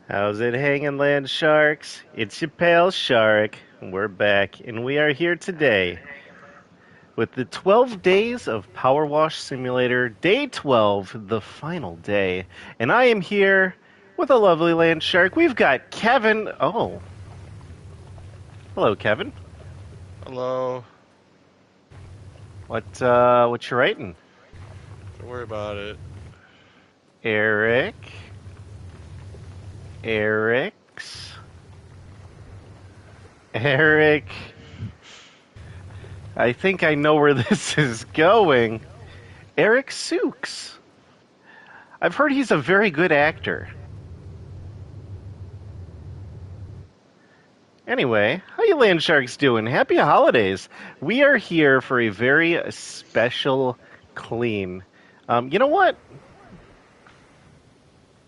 How's it hanging, land sharks? It's your pal Sharic. We're back, and we are here today with the 12 days of Powerwash Simulator, Day 12, the final day. And I am here with a lovely land shark. We've got Kevin. Oh. Hello, Kevin. Hello. What you writing? Don't worry about it. Eric's. Eric. I think I know where this is going. Eric Sooks. I've heard he's a very good actor. Anyway, how you land sharks doing? Happy holidays. We are here for a very special clean. You know what?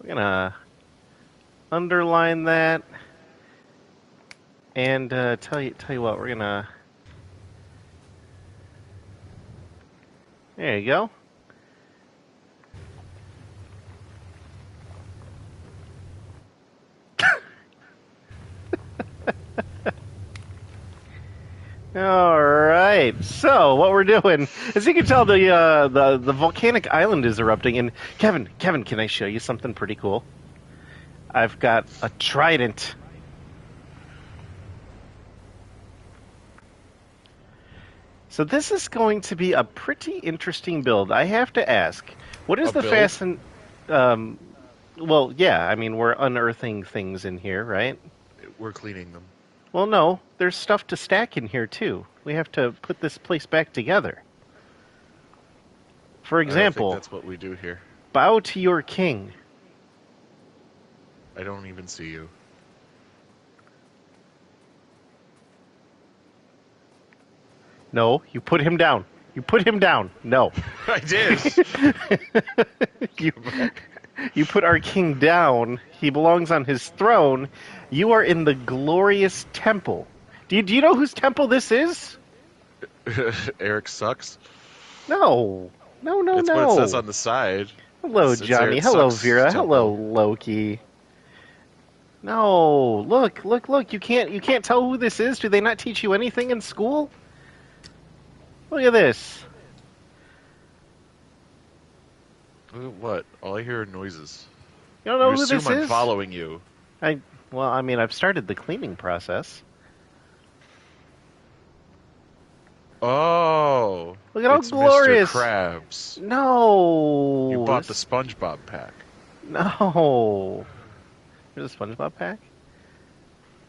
We're gonna underline that and tell you what, we're gonna. There you go. All right. So what we're doing, as you can tell, the volcanic island is erupting. And Kevin, can I show you something pretty cool? I've got a trident. So this is going to be a pretty interesting build. I have to ask, what is the fasten? Well, yeah. I mean, we're unearthing things in here, right? We're cleaning them. Well, no. There's stuff to stack in here too. We have to put this place back together. For example, I don't think that's what we do here. Bow to your king. I don't even see you. No, you put him down. You put him down. No. I did. You put our king down. He belongs on his throne. You are in the glorious temple. Do you know whose temple this is? Eric sucks. No. That's what it says on the side. Hello, It's Johnny. Eric Hello, Sucks Vera. temple. Hello, Loki. No. Look. You can't tell who this is? Do they not teach you anything in school? Look at this. What? All I hear are noises. You don't know You who assume this I'm is? following you. Well, I mean, I've started the cleaning process. Oh. Look at how it's glorious. Mr. Krabs. No. You bought the SpongeBob pack. No. There's a SpongeBob pack?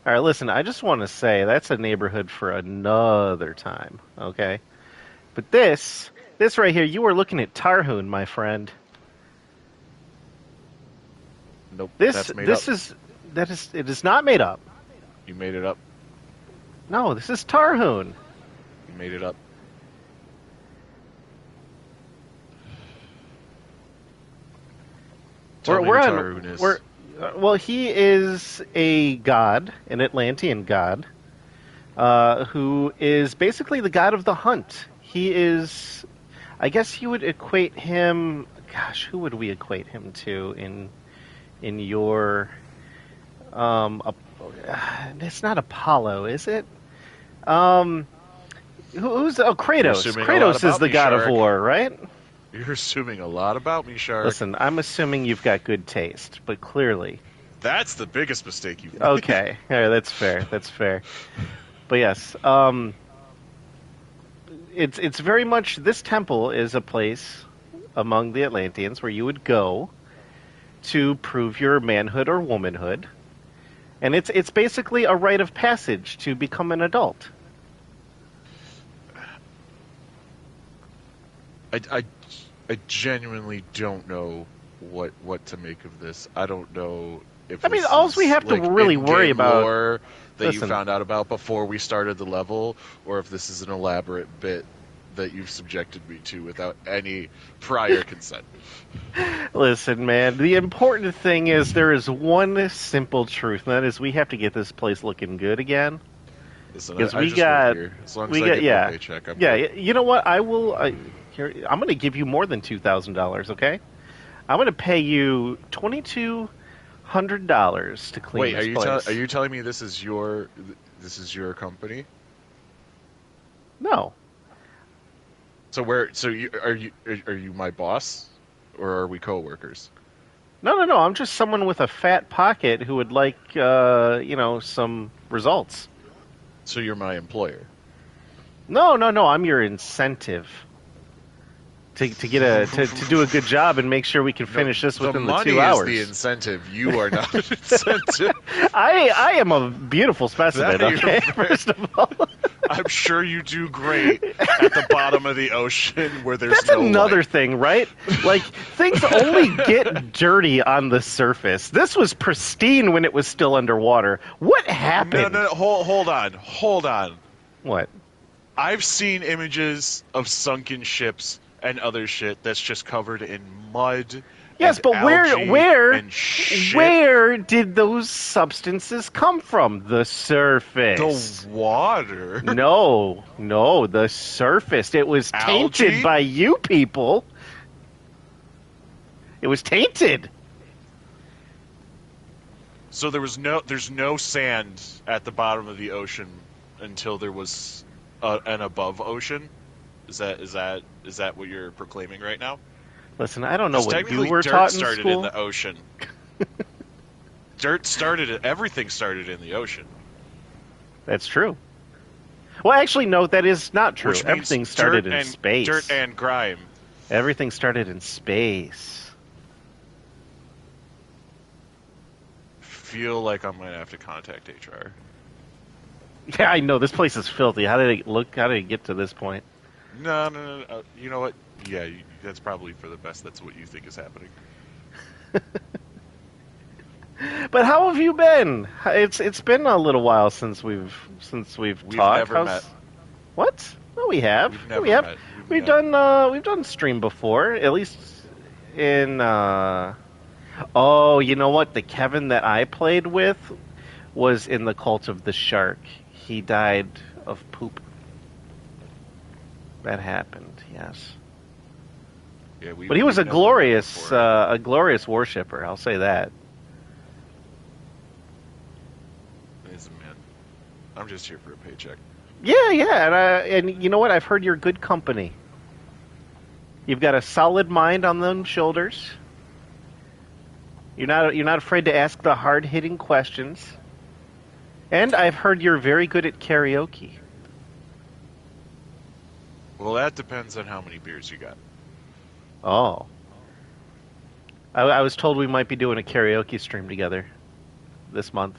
All right, listen, I just want to say that's a neighborhood for another time, okay? But this right here, you are looking at Tarhoon, my friend. Nope. That's made up. It is not made up. You made it up. No, this is Tarhoon. You made it up. Tell me who Tarhoon is. Well, he is a god, an Atlantean god, who is basically the god of the hunt. He is, I guess you would equate him. Gosh, who would we equate him to in your? It's not Apollo, is it? Who's Kratos? Kratos is the god of war, right? You're assuming a lot about me, Sharic. Listen, I'm assuming you've got good taste, but clearly. That's the biggest mistake you've made. Okay, all right, that's fair. That's fair. But yes, it's very much, this temple is a place among the Atlanteans where you would go to prove your manhood or womanhood, and it's basically a rite of passage to become an adult. I genuinely don't know what to make of this. I don't know if all we have to really worry about lore that you found out about before we started the level, or if this is an elaborate bit that you've subjected me to without any prior consent. Listen, man, the important thing is there is one simple truth, and that is we have to get this place looking good again. Listen, Because I just work here. As long as I get my paycheck, I'm good. You know what? I will. I'm going to give you more than $2,000. Okay, I'm going to pay you $2,200 $100 to clean Wait, this place. are you telling me this is your company? No. So are you my boss or are we coworkers? No, no, no. I'm just someone with a fat pocket who would like, some results. So you're my employer. No, no, no. I'm your incentive to get to do a good job and make sure we can No, finish this the within the money two is the hours. incentive. You are not an incentive. I am a beautiful specimen. That Okay, you're, first of all, I'm sure you do great at the bottom of the ocean where there's that's no another life. thing, right? Like things only get dirty on the surface. This was pristine when it was still underwater. What No, happened? no, hold on. What? I've seen images of sunken ships and other shit that's just covered in mud Yes, and but where algae where and shit. where did those substances come from? The The surface. water. No, no, the surface. It was tainted Algae? by you people. It was tainted. So there's no sand at the bottom of the ocean until there was an above ocean. Is that what you're proclaiming right now? Listen, I don't know Because what you technically, were dirt taught in started in school. the ocean. Everything started in the ocean, That's true. Well, actually, no, that is not true. which means Everything started in dirt space. and grime. Everything started in space. Feel like I'm gonna have to contact HR. Yeah, I know. This place is filthy. How did it look? How did it get to this point? No. You know what? Yeah, that's probably for the best. That's what you think is happening. But how have you been? It's been a little while since we've We've talked. never met. What? No, we have. We've Yeah, we never have. met. We've done stream before. At least in. Oh, you know what? The Kevin that I played with was in the Cult of the Shark. He died of poop. That happened. Yes. Yeah, But he was we've never met before. a glorious worshipper. I'll say that. Listen, man, I'm just here for a paycheck. Yeah, yeah, and you know what? I've heard you're good company. You've got a solid mind on them shoulders. You're not afraid to ask the hard hitting questions. And I've heard you're very good at karaoke. Well, that depends on how many beers you got. Oh, I was told we might be doing a karaoke stream together this month.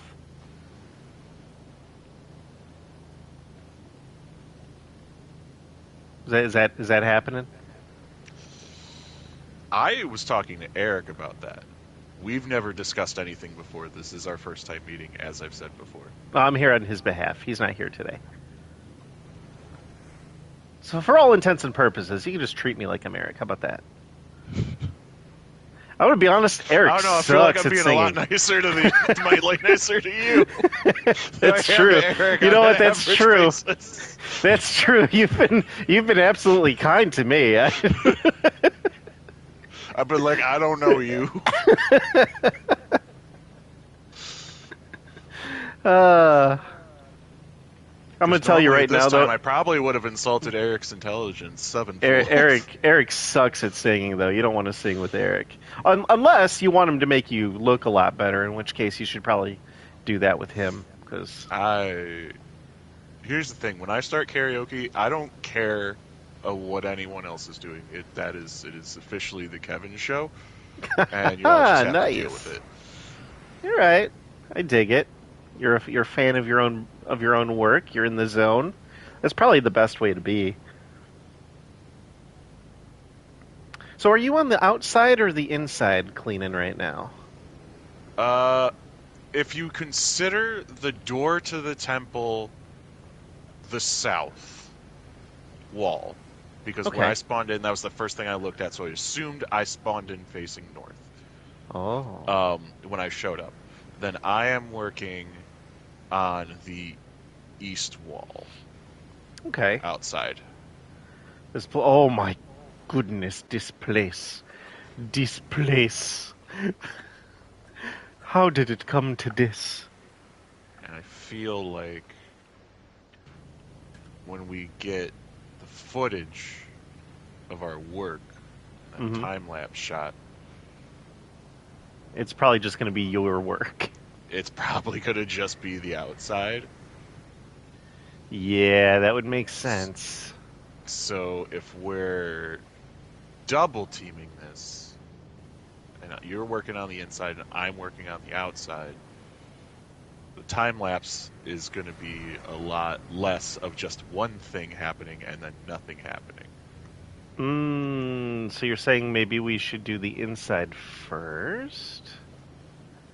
Is that happening? I was talking to Eric about that. We've never discussed anything before. This is our first time meeting, as I've said before. I'm here on his behalf. He's not here today. So for all intents and purposes, you can just treat me like I'm Eric. How about that? I would be honest, Eric I don't know. I sucks feel like I'm at being singing. a lot nicer to nicer to you. That's I am true. Eric You know on what? an That's average true. basis. That's true. You've been absolutely kind to me. I've been like, I don't know you. uh, I'm going to tell you Normally right at this now, time, though. I probably would have insulted Eric's intelligence sevenfold. Eric sucks at singing, though. You don't want to sing with Eric, unless you want him to make you look a lot better. In which case, you should probably do that with him. Because Here's the thing: when I start karaoke, I don't care what anyone else is doing. It is officially the Kevin show, and you all just have to deal nice. with it. You're right. I dig it. You're a fan of your own work. You're in the zone. That's probably the best way to be. So, are you on the outside or the inside cleaning right now? If you consider the door to the temple the south wall, because when Okay. I spawned in, that was the first thing I looked at, so I assumed I spawned in facing north. Oh. When I showed up, then I am working on the east wall Okay. outside. Oh my goodness, this place. How did it come to this? And I feel like when we get the footage of our work, that Hmm. time lapse shot, It's probably just going to be your work. it's probably going to just be the outside. Yeah, that would make sense. So if we're double teaming this, and you're working on the inside and I'm working on the outside, the time lapse is going to be a lot less of just one thing happening and then nothing happening. So you're saying maybe we should do the inside first?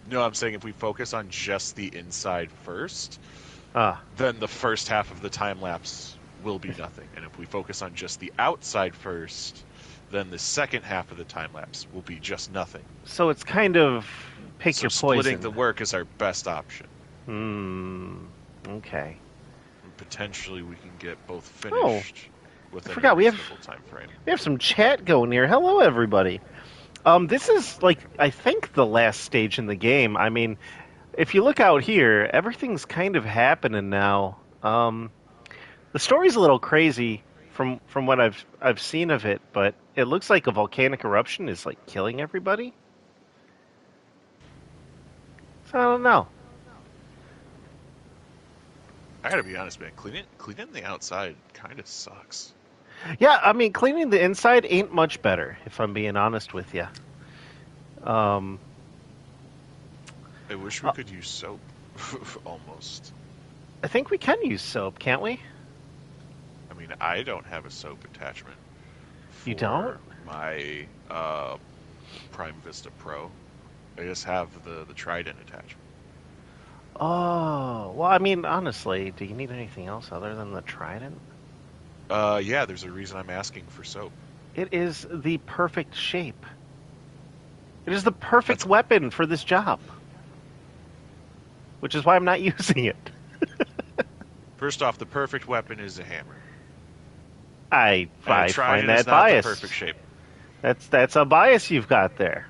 No, I'm saying if we focus on just the inside first, Ah, then the first half of the time lapse will be nothing. And if we focus on just the outside first, then the second half of the time lapse will be just nothing. so it's kind of pick So your splitting the poison. work is our best option. Hmm. Okay. And potentially we can get both Oh, finished I within a forgot reasonable time frame. we have some chat going here. Hello, everybody. This is like I think the last stage in the game. I mean, if you look out here, everything's kind of happening now. The story's a little crazy from what I've seen of it, but it looks like a volcanic eruption is like killing everybody. So I don't know. I gotta be honest, man. Cleaning the outside kind of sucks. Yeah, I mean, cleaning the inside ain't much better, if I'm being honest with you. Um, I wish we uh, could use soap. Almost. I think we can use soap, can't we? I mean, I don't have a soap attachment You don't? for my Prime Vista Pro. I just have the Trident attachment. Oh, well, I mean, honestly, do you need anything else other than the trident? Yeah, there's a reason I'm asking for soap. It is the perfect shape. It is the perfect That's weapon for this job, which is why I'm not using it. first off, the perfect weapon is a hammer, and a I find Trident is that not the perfect biased. shape. That's a bias you've got there.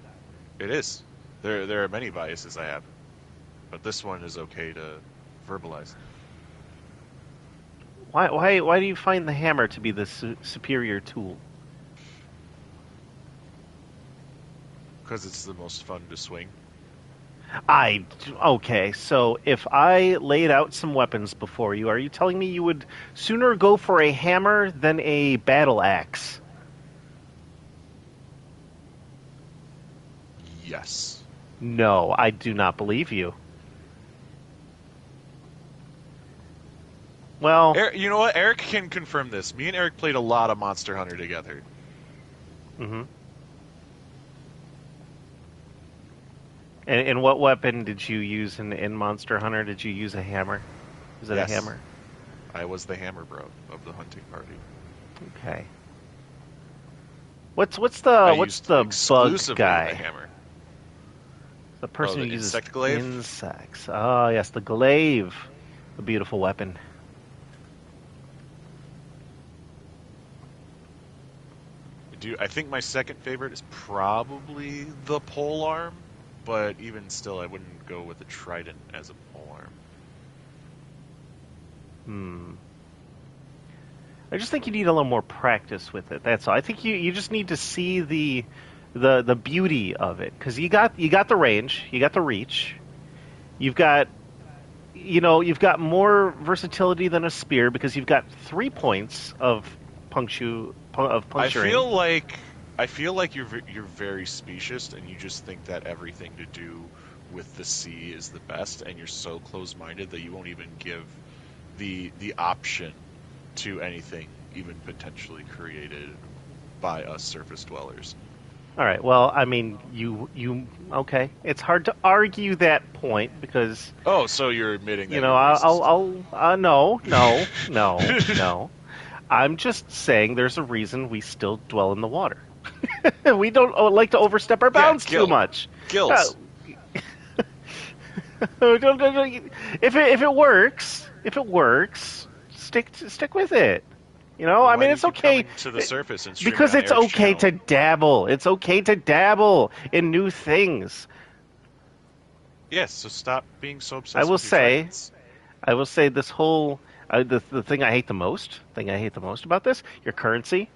It is. There are many biases I have, but this one is okay to verbalize Why do you find the hammer to be the superior tool? because it's the most fun to swing. I okay. So if I laid out some weapons before you, are you telling me you would sooner go for a hammer than a battle axe? Yes. No, I do not believe you. Well, Eric, you know what? Eric can confirm this. Me and Eric played a lot of Monster Hunter together. hmm and what weapon did you use in Monster Hunter? Did you use a hammer? Is it a Yes, hammer? I was the hammer bro of the hunting party. Okay. What's I what's used the bug exclusively the guy? hammer. The Oh, person who the uses insect glaive? insects. Oh yes, the glaive. A beautiful weapon. I think my second favorite is probably the pole arm, but even still, I wouldn't go with the trident as a pole arm. Hmm. I just think you need a little more practice with it. That's all. I think you just need to see the beauty of it because you got the range, you got the reach, you've got you've got more versatility than a spear because you've got 3 points of I puncturing. feel like you're very specious, and you just think that everything to do with the sea is the best, and you're so close-minded that you won't even give the option to anything even potentially created by us surface dwellers. All right. Well, I mean, you okay? It's hard to argue that point because Oh, so you're admitting you that know you're racist. no. I'm just saying there's a reason we still dwell in the water. We don't like to overstep our Yeah, bounds too much. Uh, gills. if it works, stick with it. You know, Then I why mean, do you it's keep okay coming to the surface and streaming because on it's Eric's okay channel? to dabble. It's okay to dabble in new things. Yes, so stop being so I obsessed will with your say, tridents. this whole the thing I hate the most about this, your currency.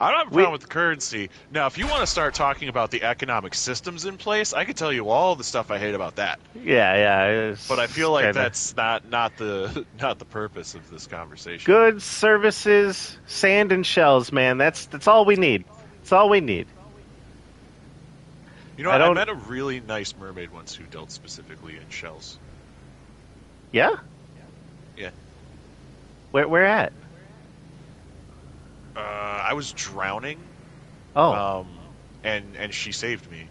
I don't have a problem We with the currency. Now, if you want to start talking about the economic systems in place, I could tell you all the stuff I hate about that. yeah, But I it's feel like kind of that's not the not the purpose of this conversation. goods, services, sand and shells, man. That's all we need. That's all we need. You know I what? I don't. met a really nice mermaid once who dealt specifically in shells. Yeah, Yeah. where at? I was drowning, Oh, um, and she saved me.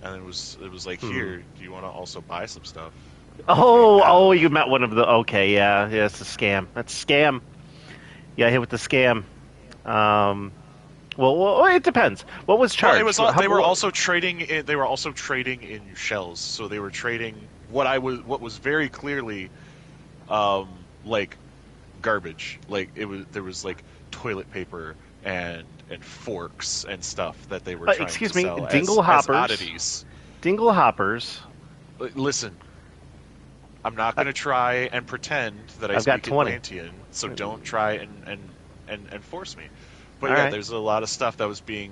And it was like, hmm. here, do you want to also buy some stuff? We Oh, have. you met one of the. Okay, yeah, it's a scam. That's a scam. Yeah, I hit with the scam. Um, well, it depends. What was Well, it charged? was they were also trading in, they were also trading in shells. So they were trading what was very clearly like garbage. Like there was like toilet paper and forks and stuff that they were trying to excuse me, sell dingle as hoppers. oddities. Dingle hoppers. Listen, I'm not I, going to try and pretend that I I've got speak 20. Atlantean, so All don't try and force me. But yeah, right. there's a lot of stuff that was being,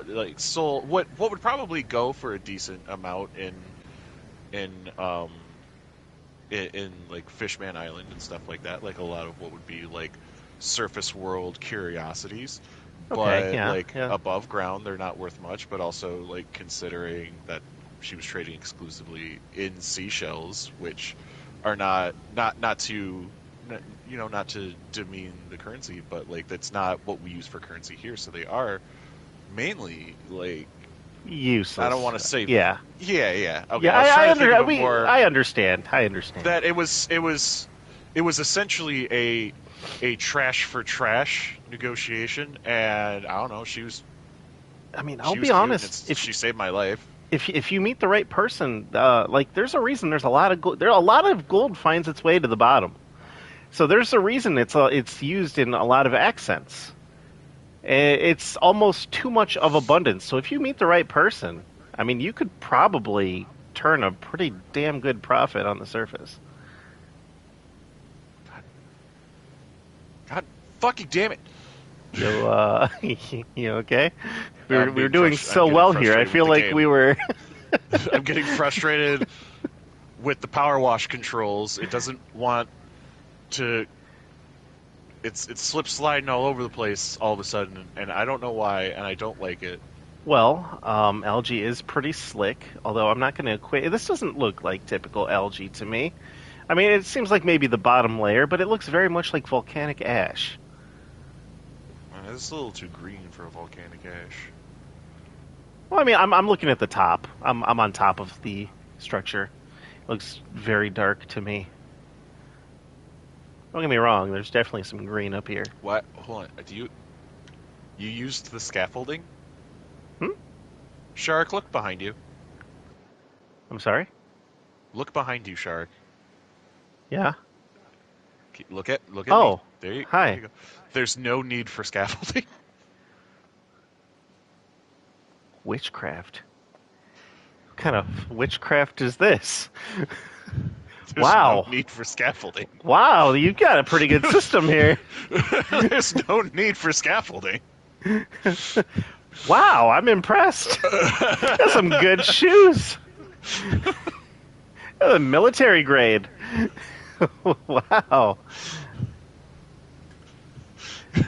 like sold. What would probably go for a decent amount in in like Fishman Island and stuff like that, like a lot of what would be like surface world curiosities, Okay. but Yeah. like Yeah. above ground they're not worth much, but also like considering that she was trading exclusively in seashells, which are not to not to demean the currency, but like that's not what we use for currency here, so they are mainly like, I don't Useless. want to say, Yeah. yeah, okay, Yeah. I was trying to think of a I more understand. I understand. that it was essentially a trash for trash negotiation, and I don't know, I mean, I'll she be was cute, and honest. it's she saved my life. If you meet the right person, like there's a reason. There's a lot of gold. There a lot of gold finds its way to the bottom. So there's a reason it's used in a lot of accents. It's almost too much of abundance. So if you meet the right person, I mean, you could probably turn a pretty damn good profit on the surface. God, God fucking damn it! You you okay? I'm We were being doing I'm so getting well here. I frustrated with feel the like we game. were. I'm getting frustrated with the power wash controls. It doesn't want to. It's slip sliding all over the place all of a sudden, and I don't know why, and I don't like it. Well, algae is pretty slick, although I'm not going to equate. This doesn't look like typical algae to me. I mean, it seems like maybe the bottom layer, but it looks very much like volcanic ash. It's a little too green for a volcanic ash. Well, I mean, I'm looking at the top. I'm on top of the structure. It looks very dark to me. Don't get me wrong. There's definitely some green up here. What? Hold on. You used the scaffolding? Hmm? Shark, look behind you. I'm sorry. Look behind you, Shark. Yeah. Look at me. Oh, There you hi. go. There's no need for scaffolding. Witchcraft. What kind of witchcraft is this? There's no Wow. need for scaffolding. Wow, you've got a pretty good system here. There's no need for scaffolding. Wow, I'm impressed. That's some good shoes. That's a military grade. Wow.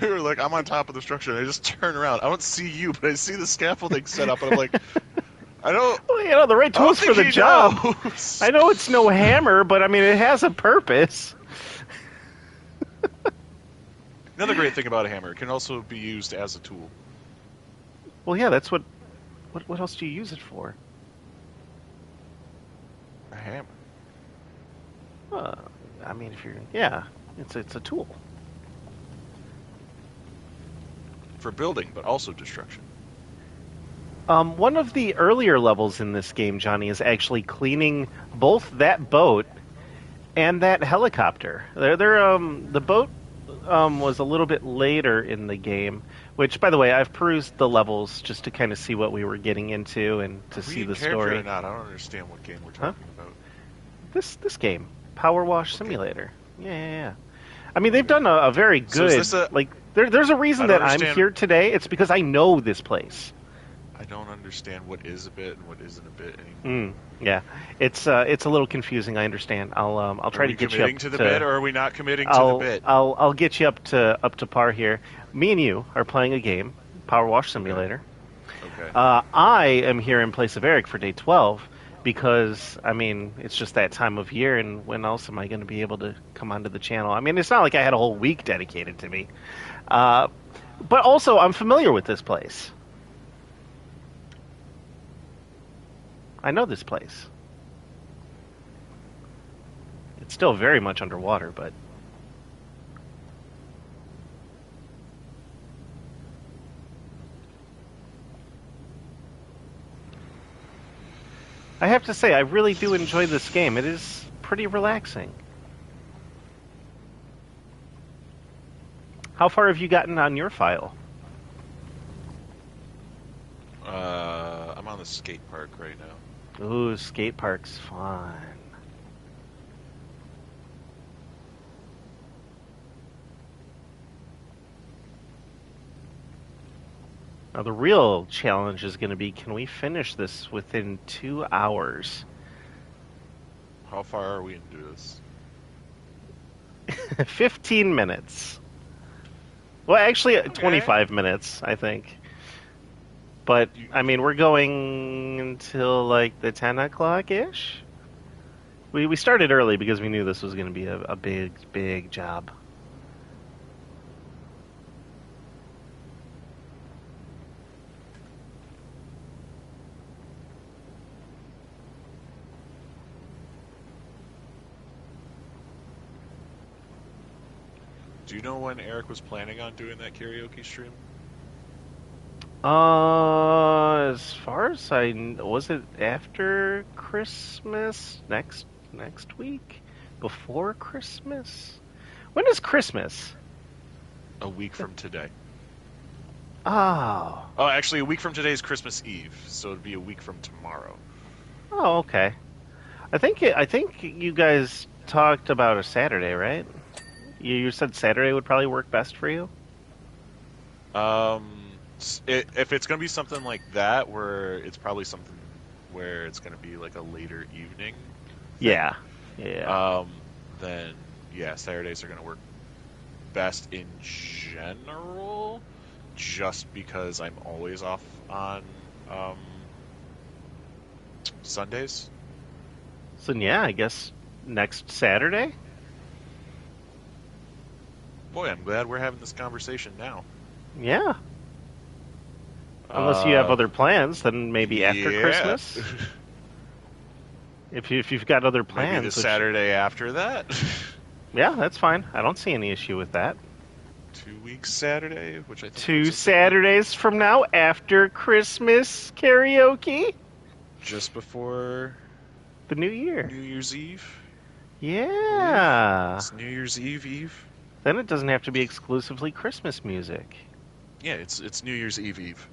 You're like, I'm on top of the structure, and I just turn around. I don't see you, but I see the scaffolding set up, and I'm like, I don't, Well, the right I don't tools for think the he job. knows. I know it's no hammer, but I mean, it has a purpose. Another great thing about a hammer, it can also be used as a tool. Well, yeah, that's what else do you use it for? A hammer. Uh, I mean, if you're, yeah, it's a tool. For building, but also destruction. One of the earlier levels in this game, Johnny, is actually cleaning both that boat and that helicopter. The boat was a little bit later in the game, Which, by the way, I've perused the levels just to kind of see what we were getting into and Are to we see in the character or story. not? I don't understand what game we're Huh? talking about. This game, Powerwash What game? Simulator. Yeah, yeah, yeah. I mean, they've Okay. done a very So is good this a? like. There's a I reason don't that I'm understand. here today. It's because I know this place. I don't understand what is a bit and what isn't a bit anymore. Yeah, it's a little confusing. I understand. I'll Are try to we get you up committing to the bit to. or are we not committing to the bit? I'll get you up to par here. Me and you are playing a game, Power Wash Okay. Simulator. Okay. I am here in place of Eric for day 12 because I mean it's just that time of year, and when else am I going to be able to come onto the channel? I mean it's not like I had a whole week dedicated to me, uh, but also I'm familiar with this place. I know this place. It's still very much underwater, but I have to say, I really do enjoy this game. It is pretty relaxing. How far have you gotten on your file? I'm on the skate park right now. Ooh, skate park's fun. Now, the real challenge is going to be, can we finish this within 2 hours? How far are we into this? 15 minutes. Well, actually, Okay. 25 minutes, I think. But, You, I mean, we're going until like the 10 o'clock ish. We started early because we knew this was going to be a big, big job. do you know when Eric was planning on doing that karaoke stream? As far as was it after Christmas? Next week? Before Christmas? When is Christmas? A week from today. Oh. Oh, actually, a week from today is Christmas Eve, so it'd be a week from tomorrow. Oh, okay. I think you guys talked about a Saturday, right? You said Saturday would probably work best for you? If it's gonna be something like that, where it's probably something where it's gonna be like a later evening thing, Yeah. Yeah. then yeah, Saturdays are gonna work best in general, just because I'm always off on um, Sundays. So yeah, I guess next Saturday? Boy, I'm glad we're having this conversation now. Yeah. Unless you have Uh, other plans, then maybe after yeah. Christmas. If you've got other Maybe the plans, which Saturday after that. yeah, that's fine. I don't see any issue with that. 2 weeks Saturday, which I think Two puts us at like Saturdays from now after Christmas karaoke, just before the new year. New Year's Eve, I believe. Yeah. It's New Year's Eve Eve. Then it doesn't have to be exclusively Christmas music. Yeah, it's New Year's Eve Eve.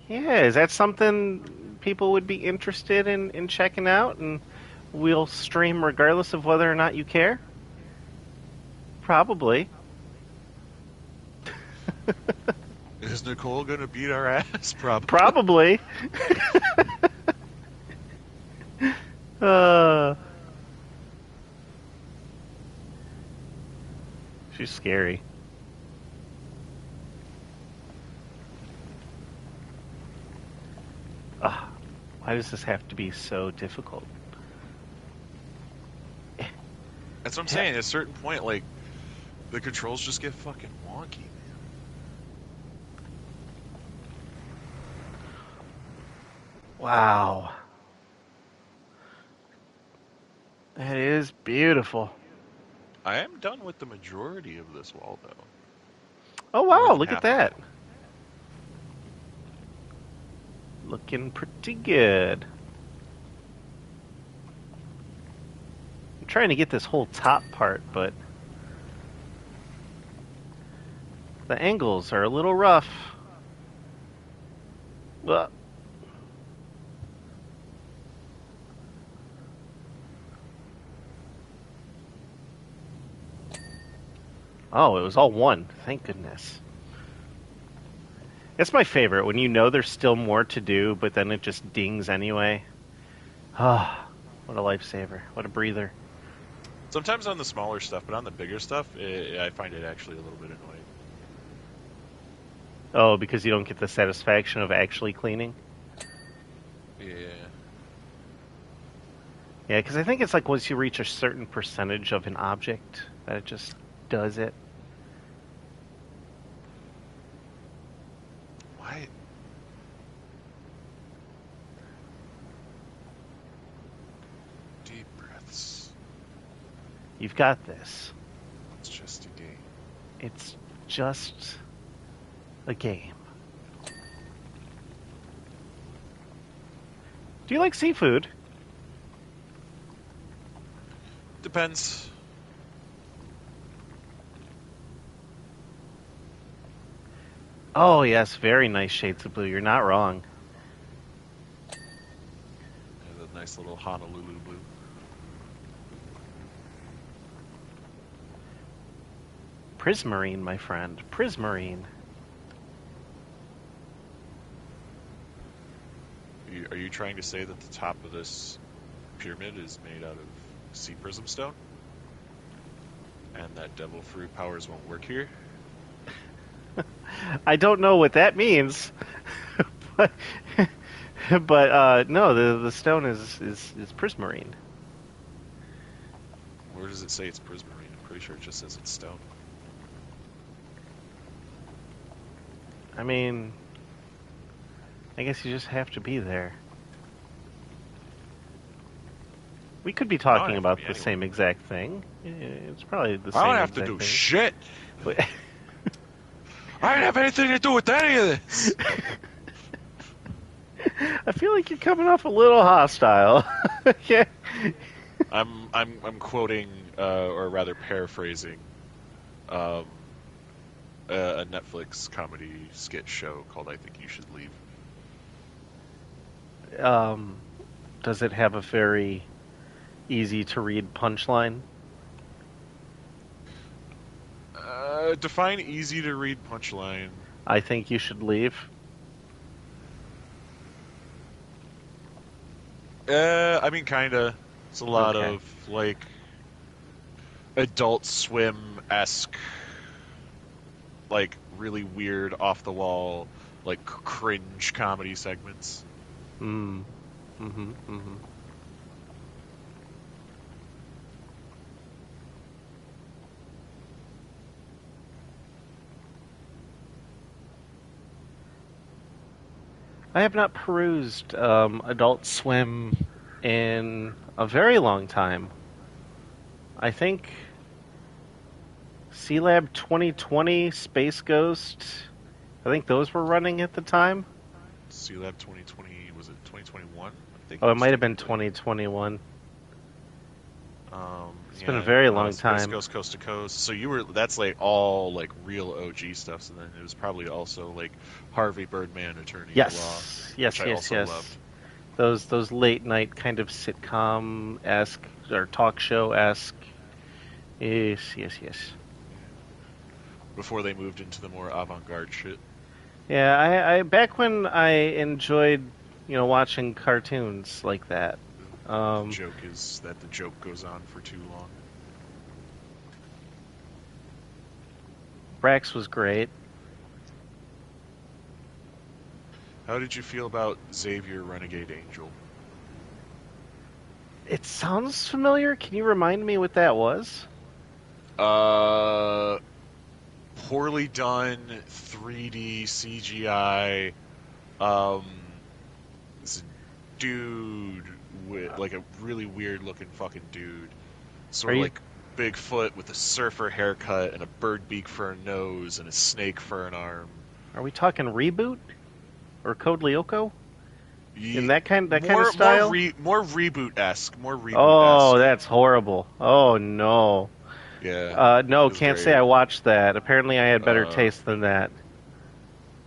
Yeah, is that something people would be interested in checking out? And we'll stream regardless of whether or not you care? Probably. Is Nicole gonna beat our ass? Probably. Probably. uh, she's scary. Ugh, why does this have to be so difficult? That's what I'm saying. At a certain point, like the controls just get fucking wonky. Wow. That is beautiful. I am done with the majority of this wall, though. Oh, More wow, than look at half of that. it. Looking pretty good. I'm trying to get this whole top part, but The angles are a little rough. Well, oh, it was all one. Thank goodness. It's my favorite when you know there's still more to do, but then it just dings anyway. Ah, what a lifesaver. What a breather. Sometimes on the smaller stuff, but on the bigger stuff, I find it actually a little bit annoying. Oh, because you don't get the satisfaction of actually cleaning? Yeah. Yeah, because I think it's like once you reach a certain percentage of an object that it just does it. Why? Deep breaths. You've got this. It's just a game. It's just a game. Do you like seafood? Depends. Oh, yes, very nice shades of blue. You're not wrong. Yeah, the nice little Honolulu blue. Prismarine, my friend. Prismarine. Are you trying to say that the top of this pyramid is made out of sea prism stone? And that devil fruit powers won't work here? I don't know what that means, but no, the stone is prismarine. Where does it say it's prismarine? I'm pretty sure it just says it's stone. I mean, I guess you just have to be there. We could be talking about the same exact thing. It's probably the same. I don't have to do shit. I didn't have anything to do with any of this. I feel like you're coming off a little hostile. Yeah. I'm quoting, or rather paraphrasing, a Netflix comedy skit show called "I Think You Should Leave." Does it have a very easy to read punchline? Define easy to read punchline. I think you should leave. I mean, kinda. It's a lot of like Adult Swim-esque, like really weird, off the wall, like cringe comedy segments. Mm. Mm-hmm. Mm-hmm. I have not perused Adult Swim in a very long time. I think Sea Lab 2020, Space Ghost, I think those were running at the time. Sea Lab 2020, was it 2021? I think. Oh, it might have been 2021. It's been a Yeah, very long Space time. Ghost Coast to Coast. So that's like all like real OG stuff. So then it was probably also like Harvey Birdman, Attorney at Law, Yes, which I also yes. loved. Those late night kind of sitcom esque or talk show esque. Yes. Before they moved into the more avant-garde shit. Yeah, I back when I enjoyed, watching cartoons like that. The joke is that the joke goes on for too long. Brax was great. How did you feel about Xavier Renegade Angel? It sounds familiar. Can you remind me what that was? Poorly done 3D CGI. This dude with like a really weird looking fucking dude, sort of like Bigfoot with a surfer haircut and a bird beak for a nose and a snake for an arm. Are we talking Reboot or Code Lyoko? In that kind of style? More reboot-esque. Oh, that's horrible. Oh no. Yeah, it No, was can't say great. I watched that. Apparently, I had better Uh, taste than that.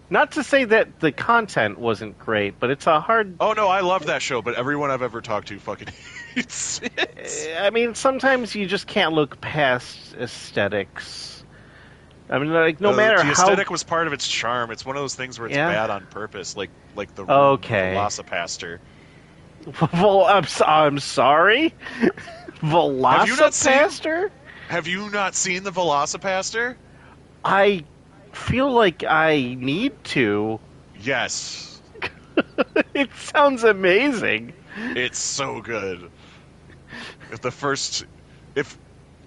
Not to say that the content wasn't great, but it's a hard. oh no, I love that show, but everyone I've ever talked to fucking hates it. I mean, sometimes you just can't look past aesthetics. I mean, like, no matter The how. aesthetic was part of its charm. It's one of those things where it's Yeah. bad on purpose, like the room Okay. Velocipaster. Well, I'm sorry. Have you not seen Velocipaster? Have you not seen the Velocipaster? I feel like I need to. Yes, It sounds amazing. it's so good. If the first, if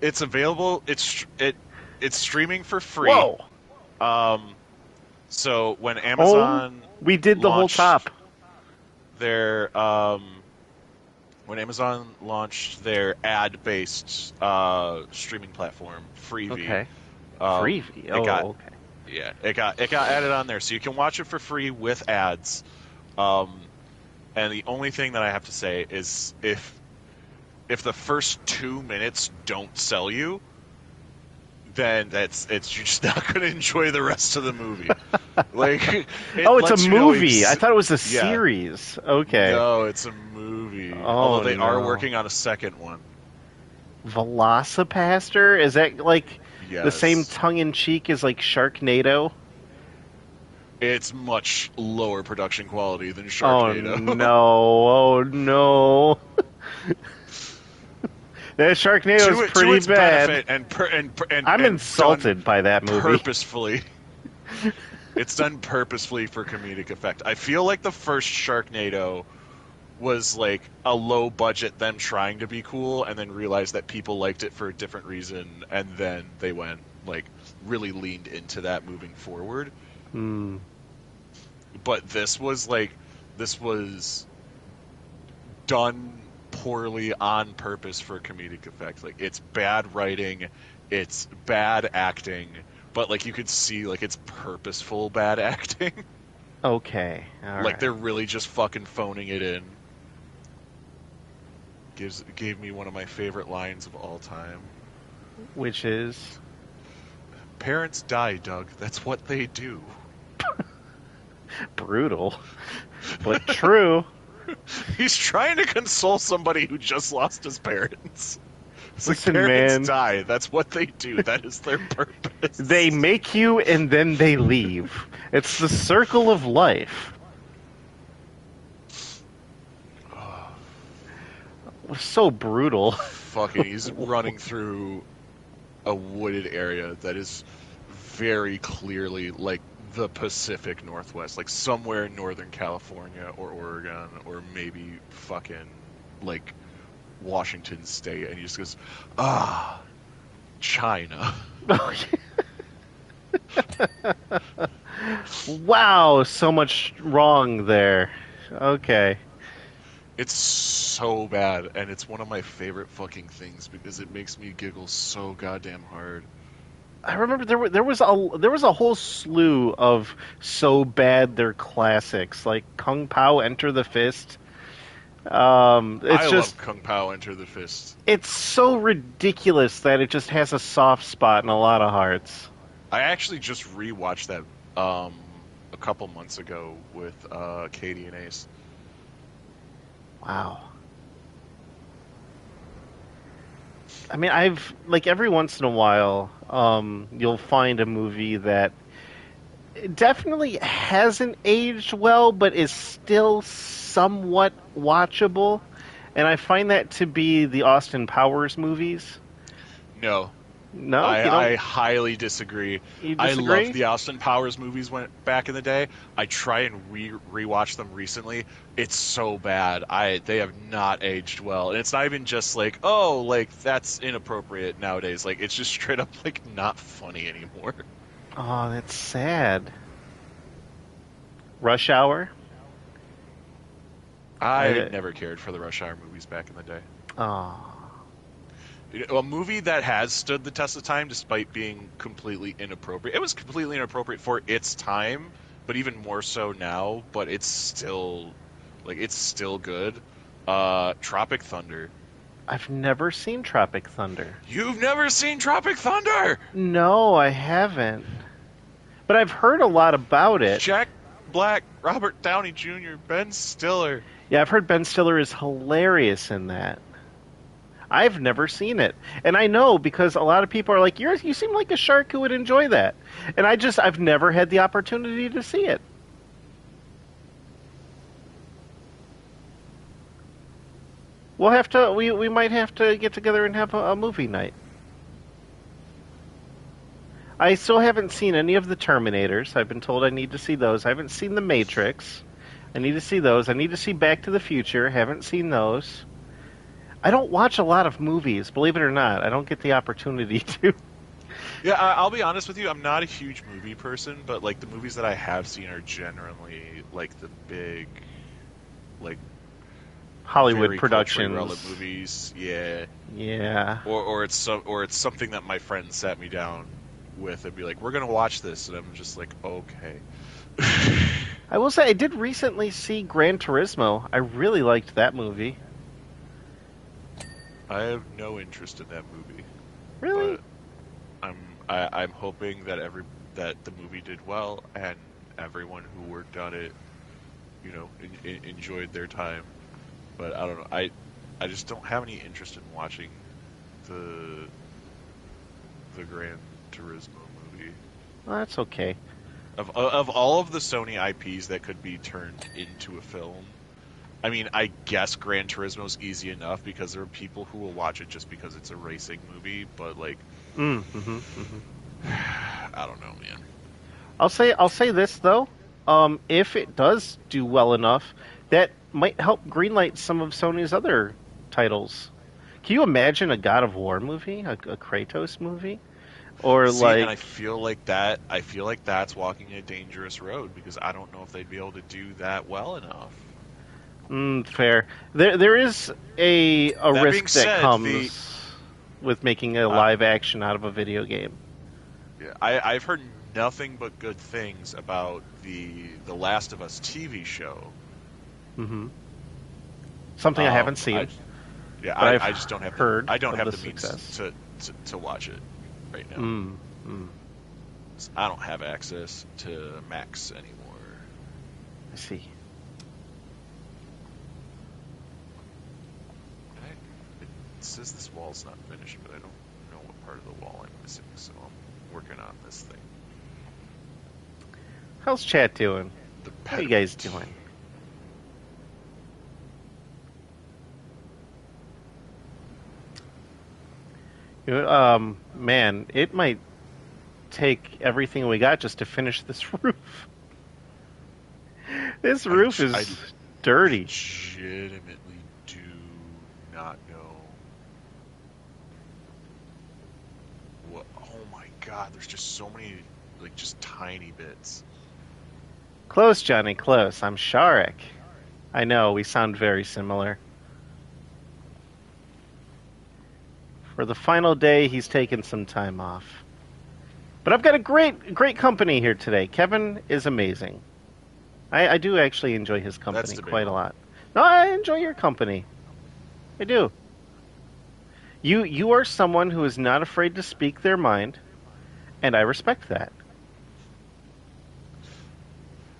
it's available, it's streaming for free. Whoa. Um, so Oh, we did the whole launched top. their when Amazon launched their ad-based streaming platform, Freevee, Okay. um, Freebie. it got Oh, okay. yeah, it got added on there, so you can watch it for free with ads. Um, and the only thing that I have to say is if the first 2 minutes don't sell you, then it's you're just not going to enjoy the rest of the movie. Like it Oh, it's a lets you know movie. I thought it was a yeah. series. Okay. No, it's a movie. Although Oh they are no. working on a second one. Velocipaster? Is that like the same Yes. tongue in cheek as like Sharknado? It's much lower production quality than Oh Sharknado. no. Oh no. That Sharknado is To pretty its bad. benefit I'm and done insulted by that movie. purposefully. It's done purposefully for comedic effect. I feel like the first Sharknado was like a low budget them trying to be cool and then realized that people liked it for a different reason and then they went like really leaned into that moving forward. Hmm. But this was done poorly on purpose for comedic effect. Like it's bad writing, it's bad acting, but like you could see like it's purposeful bad acting. Okay. All Like right. they're really just fucking phoning it in. Gave me one of my favorite lines of all time. Which is Parents die, Doug. That's what they do. brutal, but true. He's trying to console somebody who just lost his parents. It's like Listen, parents man. die. That's what they do. That is their They purpose. make you and then they leave. It's the circle of life. So brutal. Fucking, he's running through a wooded area that is very clearly like the Pacific Northwest, like somewhere in Northern California or Oregon or maybe fucking like Washington State, and he just goes, ah, China. Wow, so much wrong there. Okay. It's so bad, and it's one of my favorite fucking things because it makes me giggle so goddamn hard. I remember there was a whole slew of so bad they're classics like Kung Pao Enter the Fist. It's I love just Kung Pao Enter the Fist. it's so ridiculous that it just has a soft spot in a lot of hearts. I actually just rewatched that a couple months ago with Katie and Ace. Wow. I mean, I've like every once in a while, you'll find a movie that definitely hasn't aged well, but is still somewhat watchable. And I find that to be the Austin Powers movies. No, No, I, you don't. I highly disagree. You I love disagree? the Austin Powers movies went back in the day. I try and rewatch them recently. It's so bad. They have not aged well. And it's not even just like, oh, like that's inappropriate nowadays. Like it's just straight up like not funny anymore. Oh, that's sad. Rush Hour. I I, never cared for the Rush Hour movies back in the day. oh, A movie that has stood the test of time despite being completely inappropriate. It was completely inappropriate for its time, but even more so now, but it's still good. Tropic Thunder. I've never seen Tropic Thunder. You've never seen Tropic Thunder? No, I haven't. But I've heard a lot about it. Jack Black, Robert Downey Jr., Ben Stiller. Yeah, I've heard Ben Stiller is hilarious in that. I've never seen it. And I know because a lot of people are like, you seem like a shark who would enjoy that. And I've never had the opportunity to see it. We might have to get together and have a movie night. I still haven't seen any of the Terminators. I've been told I need to see those. I haven't seen The Matrix. I need to see those. I need to see Back to the Future. Haven't seen those. I don't watch a lot of movies, believe it or not. I don't get the opportunity to. Yeah, I'll be honest with you. I'm not a huge movie person, but like the movies that I have seen are generally like the big, like Hollywood very culturally productions. relevant movies. Yeah, Yeah. or it's something that my friend sat me down with and be like, "We're gonna watch this," and I'm just like, "Okay." I will say I did recently see Gran Turismo. I really liked that movie. I have no interest in that movie, Really? but I'm I'm hoping that that the movie did well and everyone who worked on it, enjoyed their time. But I don't know. I just don't have any interest in watching the the Gran Turismo movie. Well, that's okay. Of all of the Sony IPs that could be turned into a film, I mean, I guess Gran Turismo's easy enough because there are people who will watch it just because it's a racing movie. But like, I don't know, man. I'll say this though. If it does do well enough, that might help greenlight some of Sony's other titles. Can you imagine a God of War movie, a Kratos movie, or See, and I like? feel like that. I feel like that's walking a dangerous road because I don't know if they'd be able to do that well enough. Fair. There is a That being risk that said, the comes with making a uh, live action out of a video game. yeah, I've heard nothing but good things about the Last of Us TV show. hmm Something I haven't I seen, Yeah, but I've I just don't have heard I don't of have the the means success. to watch it right now. Mm, mm, I don't have access to Max anymore. I see. It says this wall's not finished, but I don't know what part of the wall I'm missing, so I'm working on this thing. How's chat doing? The How you guys pediment. doing? Man, it might take everything we got just to finish this roof. This roof I is dirty. legitimately do not know what. Oh my god, there's just so many, like, just tiny bits. Close, Johnny, close. I'm Sharic. I know, we sound very similar. For the final day, he's taken some time off. But I've got a great company here today. Kevin is amazing. I do actually enjoy his That's company quite a debatable. lot. No, I enjoy your company. I do. You are someone who is not afraid to speak their mind, and I respect that.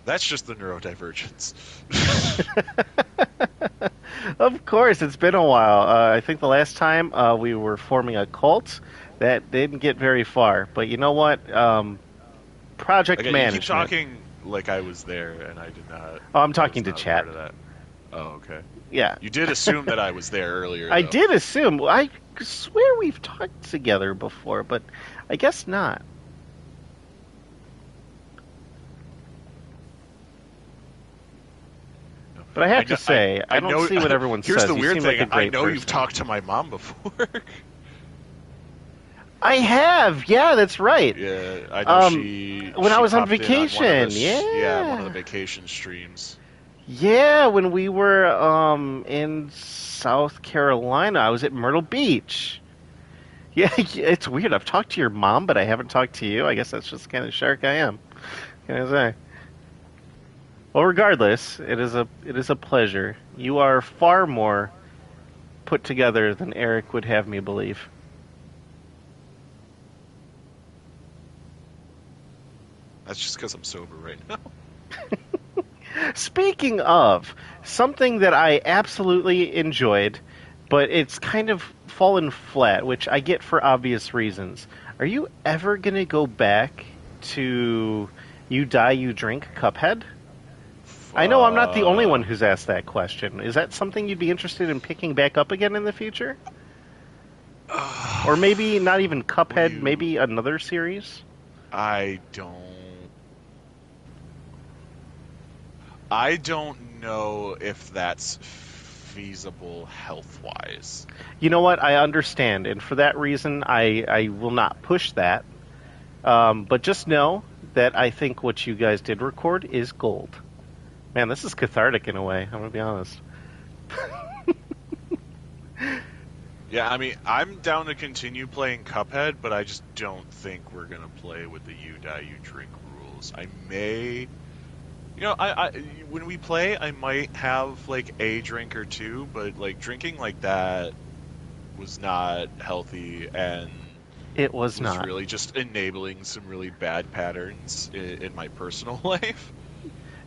That's just the neurodivergence. Of course, it's been a while. I think the last time we were forming a cult, that didn't get very far. But you know what? Project Okay, you keep management. talking like I was there, and I did not. Oh, I'm I was talking to not a chat. part of that. Oh, okay. Yeah, You did assume that I was there earlier, I though. did assume. I swear we've talked together before, but I guess not. But I I have to know. say, I don't know. see what everyone Here's says. the You weird seem like thing. a I great know you've person. talked to my mom before. I have. Yeah, that's right. Yeah, I know Um, she when I was on popped in on one of the vacation, yeah, one of the yeah. vacation streams. Yeah, when we were in South Carolina, I was at Myrtle Beach. Yeah, it's weird. I've talked to your mom, but I haven't talked to you. I guess that's just the kind of shark I am. What can I say? Well, regardless, it is a pleasure. You are far more put together than Eric would have me believe. That's just because I'm sober right now. Speaking of, something that I absolutely enjoyed, but it's kind of fallen flat, which I get for obvious reasons. Are you ever going to go back to You Die, You Drink Cuphead? I know I'm not the only one Fuck. who's asked that question. Is that something you'd be interested in picking back up again in the future? Or maybe not even What do Cuphead, you? maybe another series? I don't. I don't know if that's feasible health wise. You know what? I understand, and for that reason, I will not push that. But just know that I think what you guys did record is gold. Man, this is cathartic in a way. I'm gonna be honest. Yeah, I mean, I'm down to continue playing Cuphead, but I just don't think we're gonna play with the you die, you drink rules. I may, when we play, I might have like a drink or two, but like drinking like that was not healthy and It was was not, really just enabling some really bad patterns in my personal life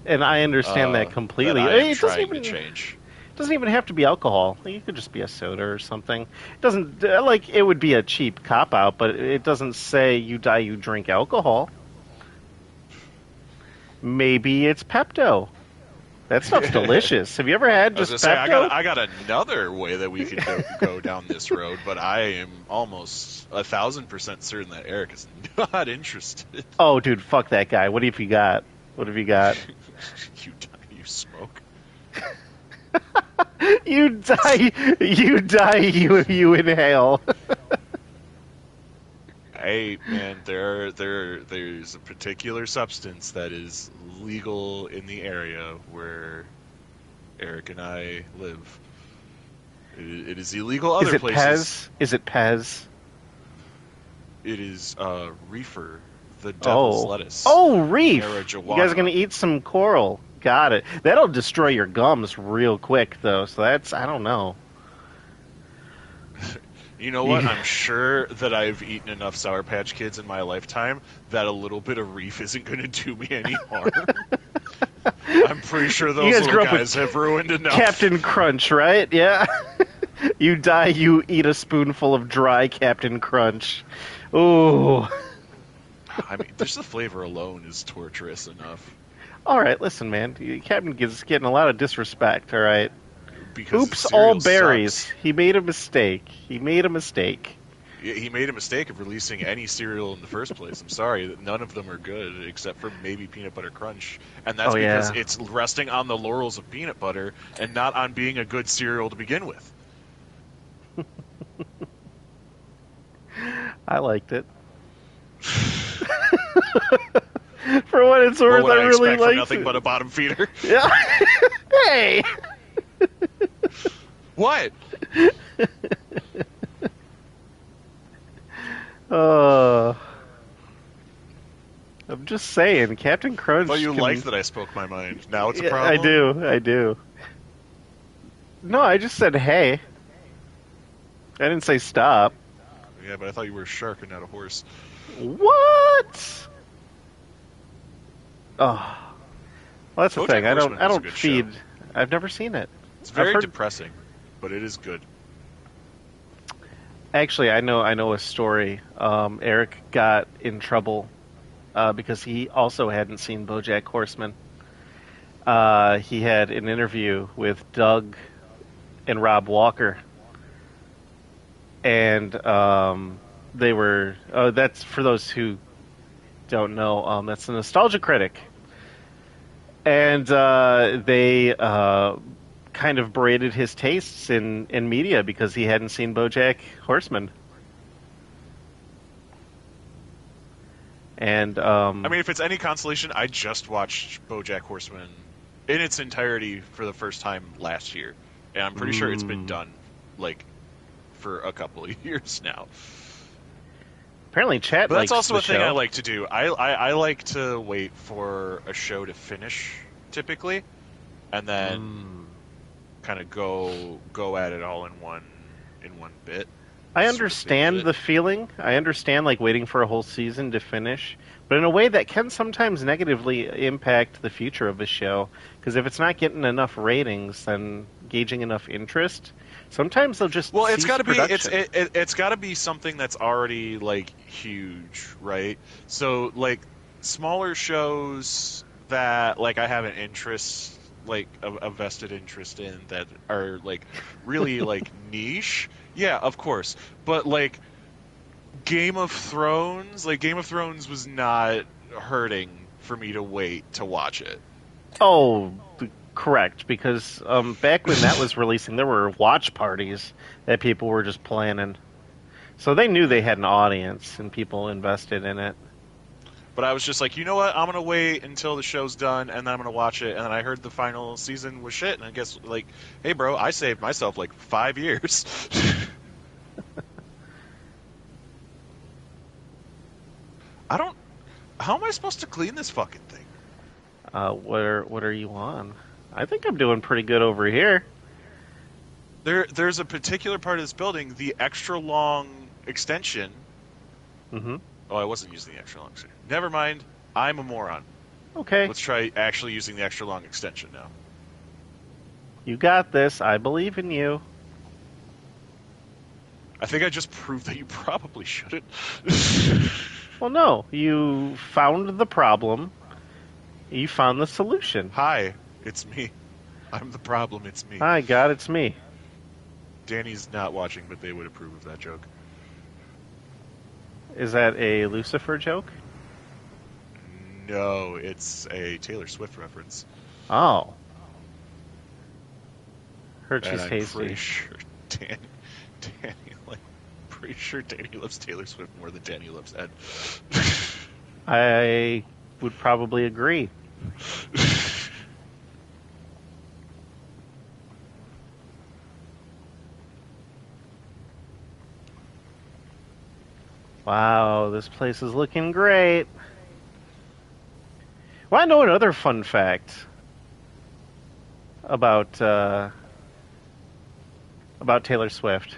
and I understand that that completely. I am It trying to change. doesn't even have to be alcohol. It could just be a soda or something. It doesn't like it would be a cheap cop out, but it doesn't say you die, you drink alcohol. Maybe it's Pepto. That stuff's I delicious. Have you ever had was just gonna say Pepto? I got another way that we could go down this road, but I am almost 1,000% certain that Eric is not interested. Oh, dude, fuck that guy. What have you got? What have you got? You smoke. You die. You die. You inhale. Hey man, there's a particular substance that is legal in the area where Eric and I live. It is illegal Is other it places. Pez? Is it Pez? It is reefer, the devil's Oh. lettuce, Oh, reef. You guys are gonna marijuana. eat some coral. Got it. That'll destroy your gums real quick, though. So that's I don't know. You know what? You- I'm sure that I've eaten enough Sour Patch Kids in my lifetime that a little bit of reef isn't going to do me any harm. I'm pretty sure You those guys little grew up with guys have ruined enough. Captain Crunch, right? Yeah. You die. You eat a spoonful of dry Captain Crunch. Ooh. I mean, just the flavor alone is torturous enough All right, listen, man. Captain is getting a lot of disrespect. All right. because his Oops, all cereal berries. sucks. He made a mistake. He made a mistake. He made a mistake of releasing any cereal in the first place. I'm sorry that none of them are good except for maybe Peanut Butter Crunch, and that's Oh because yeah, it's resting on the laurels of peanut butter and not on being a good cereal to begin with. I liked it. For what it's What worth, would I I really expect from liked nothing it. but a bottom feeder? Yeah. Hey. What? Uh, I'm just saying, Captain Thought Crunch you can. liked that I spoke my mind. Now it's a Yeah, I problem? do. I do. No, I just said hey. I didn't say stop. Yeah, but I thought you were a shark and not a horse. What? Oh, well, that's the thing. BoJack I Horseman was a don't good show. feed. I've never seen it. It's I've very heard. depressing, but it is good. Actually, I know a story. Eric got in trouble because he also hadn't seen BoJack Horseman. He had an interview with Doug and Rob Walker, and they were. Oh, that's for those who don't know. That's a nostalgia critic, and they kind of berated his tastes in media because he hadn't seen BoJack Horseman. And I mean, if it's any consolation, I just watched BoJack Horseman in its entirety for the first time last year, and I'm pretty sure it's been mm, done like for a couple of years now. apparently, Chat But that's likes also the a thing I show. like to do. I like to wait for a show to finish typically, and then Mm. kind of go at it all in one bit, I sort of binge understand it. the feeling. I understand like waiting for a whole season to finish, but in a way that can sometimes negatively impact the future of a show. Because if it's not getting enough ratings and gauging enough interest, sometimes they'll just Well, it's got cease to be production. it's got to be something that's already like huge, right? So like smaller shows that like I have an interest like a vested interest in that are like really like niche. Yeah, of course. But like Game of Thrones was not hurting for me to wait to watch it. Oh, correct. Because back when that was releasing, there were watch parties that people were just planning. So they knew they Yeah. had an audience and people invested in it. But I was just like, you know what? I'm gonna wait until the show's done, and then I'm gonna watch it. And then I heard the final season was shit, and I guess like, hey, bro, I saved myself like 5 years. I don't. How am I supposed to clean this fucking thing? What are you on? I think I'm doing pretty good over here. There's a particular part of this building, the extra long extension. Mm-hmm. Oh, I wasn't using the extra long extension. Never mind. I'm a moron. Okay, Let's try actually using the extra long extension now. you got this. I believe in you. I think I just proved that you probably shouldn't. Well, no, you found the problem. You found the solution. Hi, it's me. I'm the problem. It's me. Hi, God, it's me. Danny's not watching, but they would approve of that joke. Is that a Lucifer joke? No, it's a Taylor Swift reference, Oh, heard and she's I'm pretty tasty. sure Danny, Danny, like, pretty sure Danny loves Taylor Swift more than Danny loves Ed. I would probably agree. Wow, this place is looking great. Well, I know another fun fact about Taylor Swift.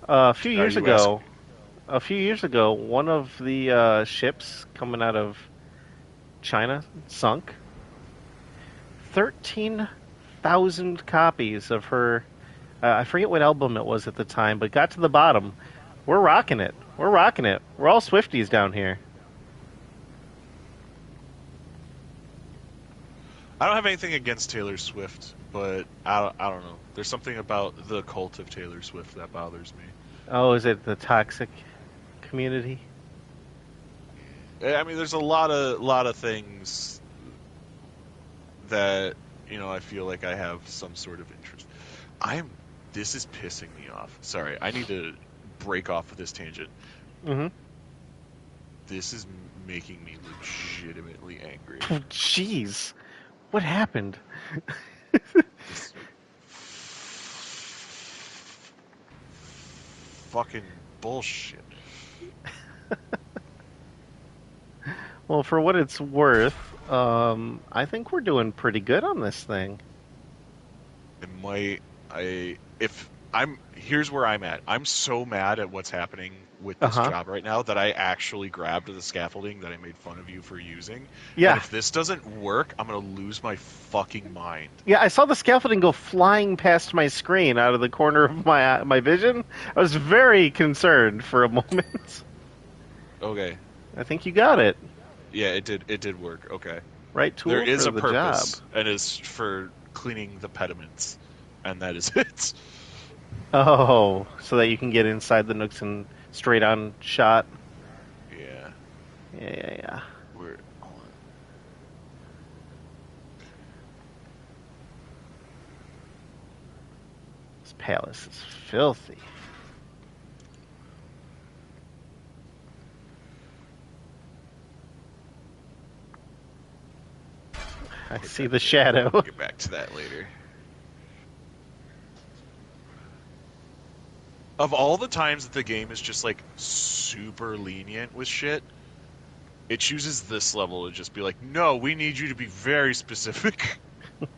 A few Are years you ask? ago, one of the ships coming out of China sunk. 13,000 copies of her. I forget what album it was at the time, but got to the bottom. We're rocking it. We're rocking it. We're all Swifties down here. I don't have anything against Taylor Swift, but I don't know. There's something about the cult of Taylor Swift that bothers me. Oh, is it the toxic community? I mean, there's a lot of things that I feel like I have some sort of interest. I'm. This is pissing me off. Sorry, I need to break off of this tangent. Mm-hmm. This is making me legitimately angry. Jeez, what happened? This fucking bullshit. Well, for what it's worth, I think we're doing pretty good on this thing. It might. I if I'm here's where I'm at. I'm so mad at what's happening with Uh this huh. job right now that I actually grabbed the scaffolding that I made fun of you for using. And Yeah, if this doesn't work, I'm gonna lose my fucking mind. yeah. I saw the scaffolding go flying past my screen out of the corner of my vision. I was very concerned for a moment. Okay. I think you got it. Yeah, it did work. Okay. Right There tool is for a the job. purpose, and it's for cleaning the pediments, and that is it. Oh, so that you can get inside the nooks and straight on shot. Yeah. Yeah, yeah, yeah. We're hold on. This palace is filthy. I Get see back the to that. We'll shadow. get back to that later. Of all the times that the game is just like super lenient with shit, it chooses this level to just be like, no, we need you to be very specific. Let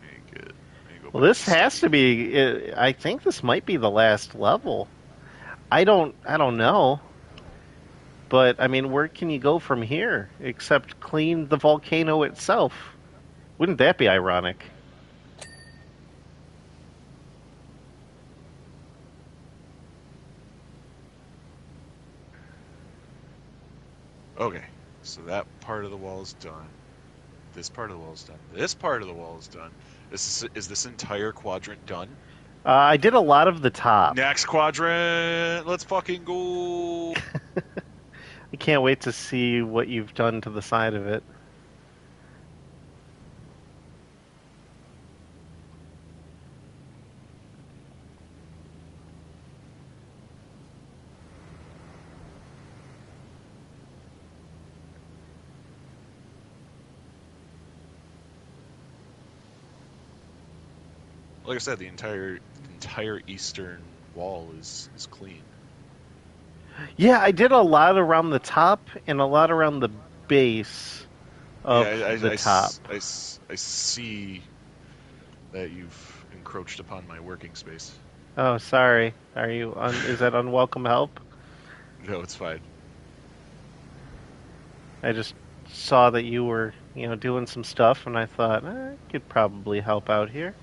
me go Well, back to this has study. to be. I think this might be the last level. I don't know. But I mean, where can you go from here except clean the volcano itself? Wouldn't that be ironic? Okay, so that part of the wall is done. This part of the wall is done. This part of the wall is done. Is this entire quadrant done? I did a lot of the top. Next quadrant. Let's fucking go. I can't wait to see what you've done to the side of it. Like I said, the entire eastern wall is clean. Yeah, I did a lot around the top and a lot around the base Yeah, of the top. I see that you've encroached upon my working space. Oh, sorry. Are you is that unwelcome help? No, it's fine. I just saw that you were, doing some stuff and I thought, I could probably help out here.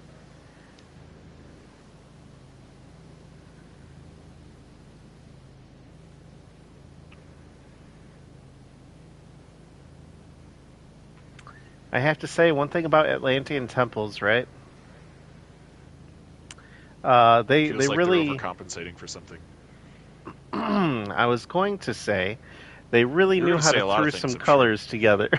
I have to say one thing about Atlantean temples, right? They Feels like they're really overcompensating for something. I was going to say they really You're knew going to how say to a lot of threw things, some I'm sure. colors together.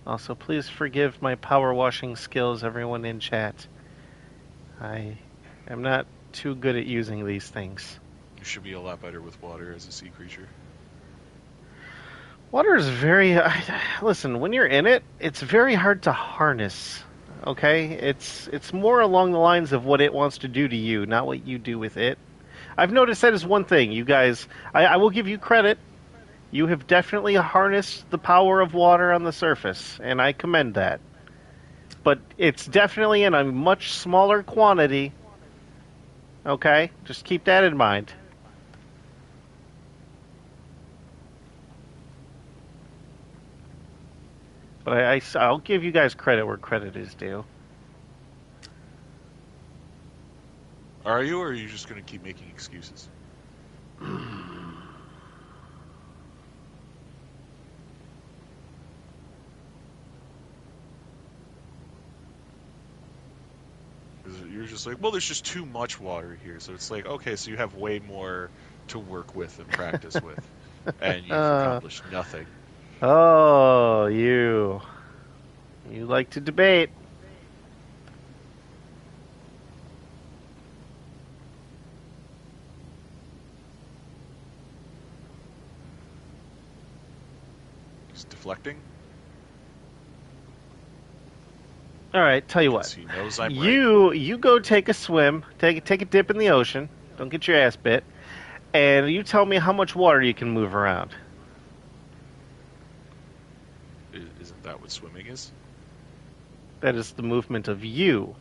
Also, please forgive my power washing skills, everyone in chat. I am not too good at using these things. You should be a lot better with water as a sea creature. Water is very. Listen, when you're in it, it's very hard to harness. Okay, it's more along the lines of what it wants to do to you, not what you do with it. I've noticed that is one thing, you guys. I will give you credit. You have definitely harnessed the power of water on the surface, and I commend that. But it's definitely in a much smaller quantity. Okay, just keep that in mind. But I'll give you guys credit where credit is due. Are you, or are you just going to keep making excuses? 'Cause you're just like, well, there's just too much water here. So it's like, okay, so you have way more to work with and practice with, and you've Uh, accomplished nothing. oh, you like to debate. He's deflecting All right, tell you what. because he knows I'm right. You go take a swim, take a dip in the ocean. Don't get your ass bit, and you tell me how much water you can move around. Isn't that what swimming is? That is the movement of you.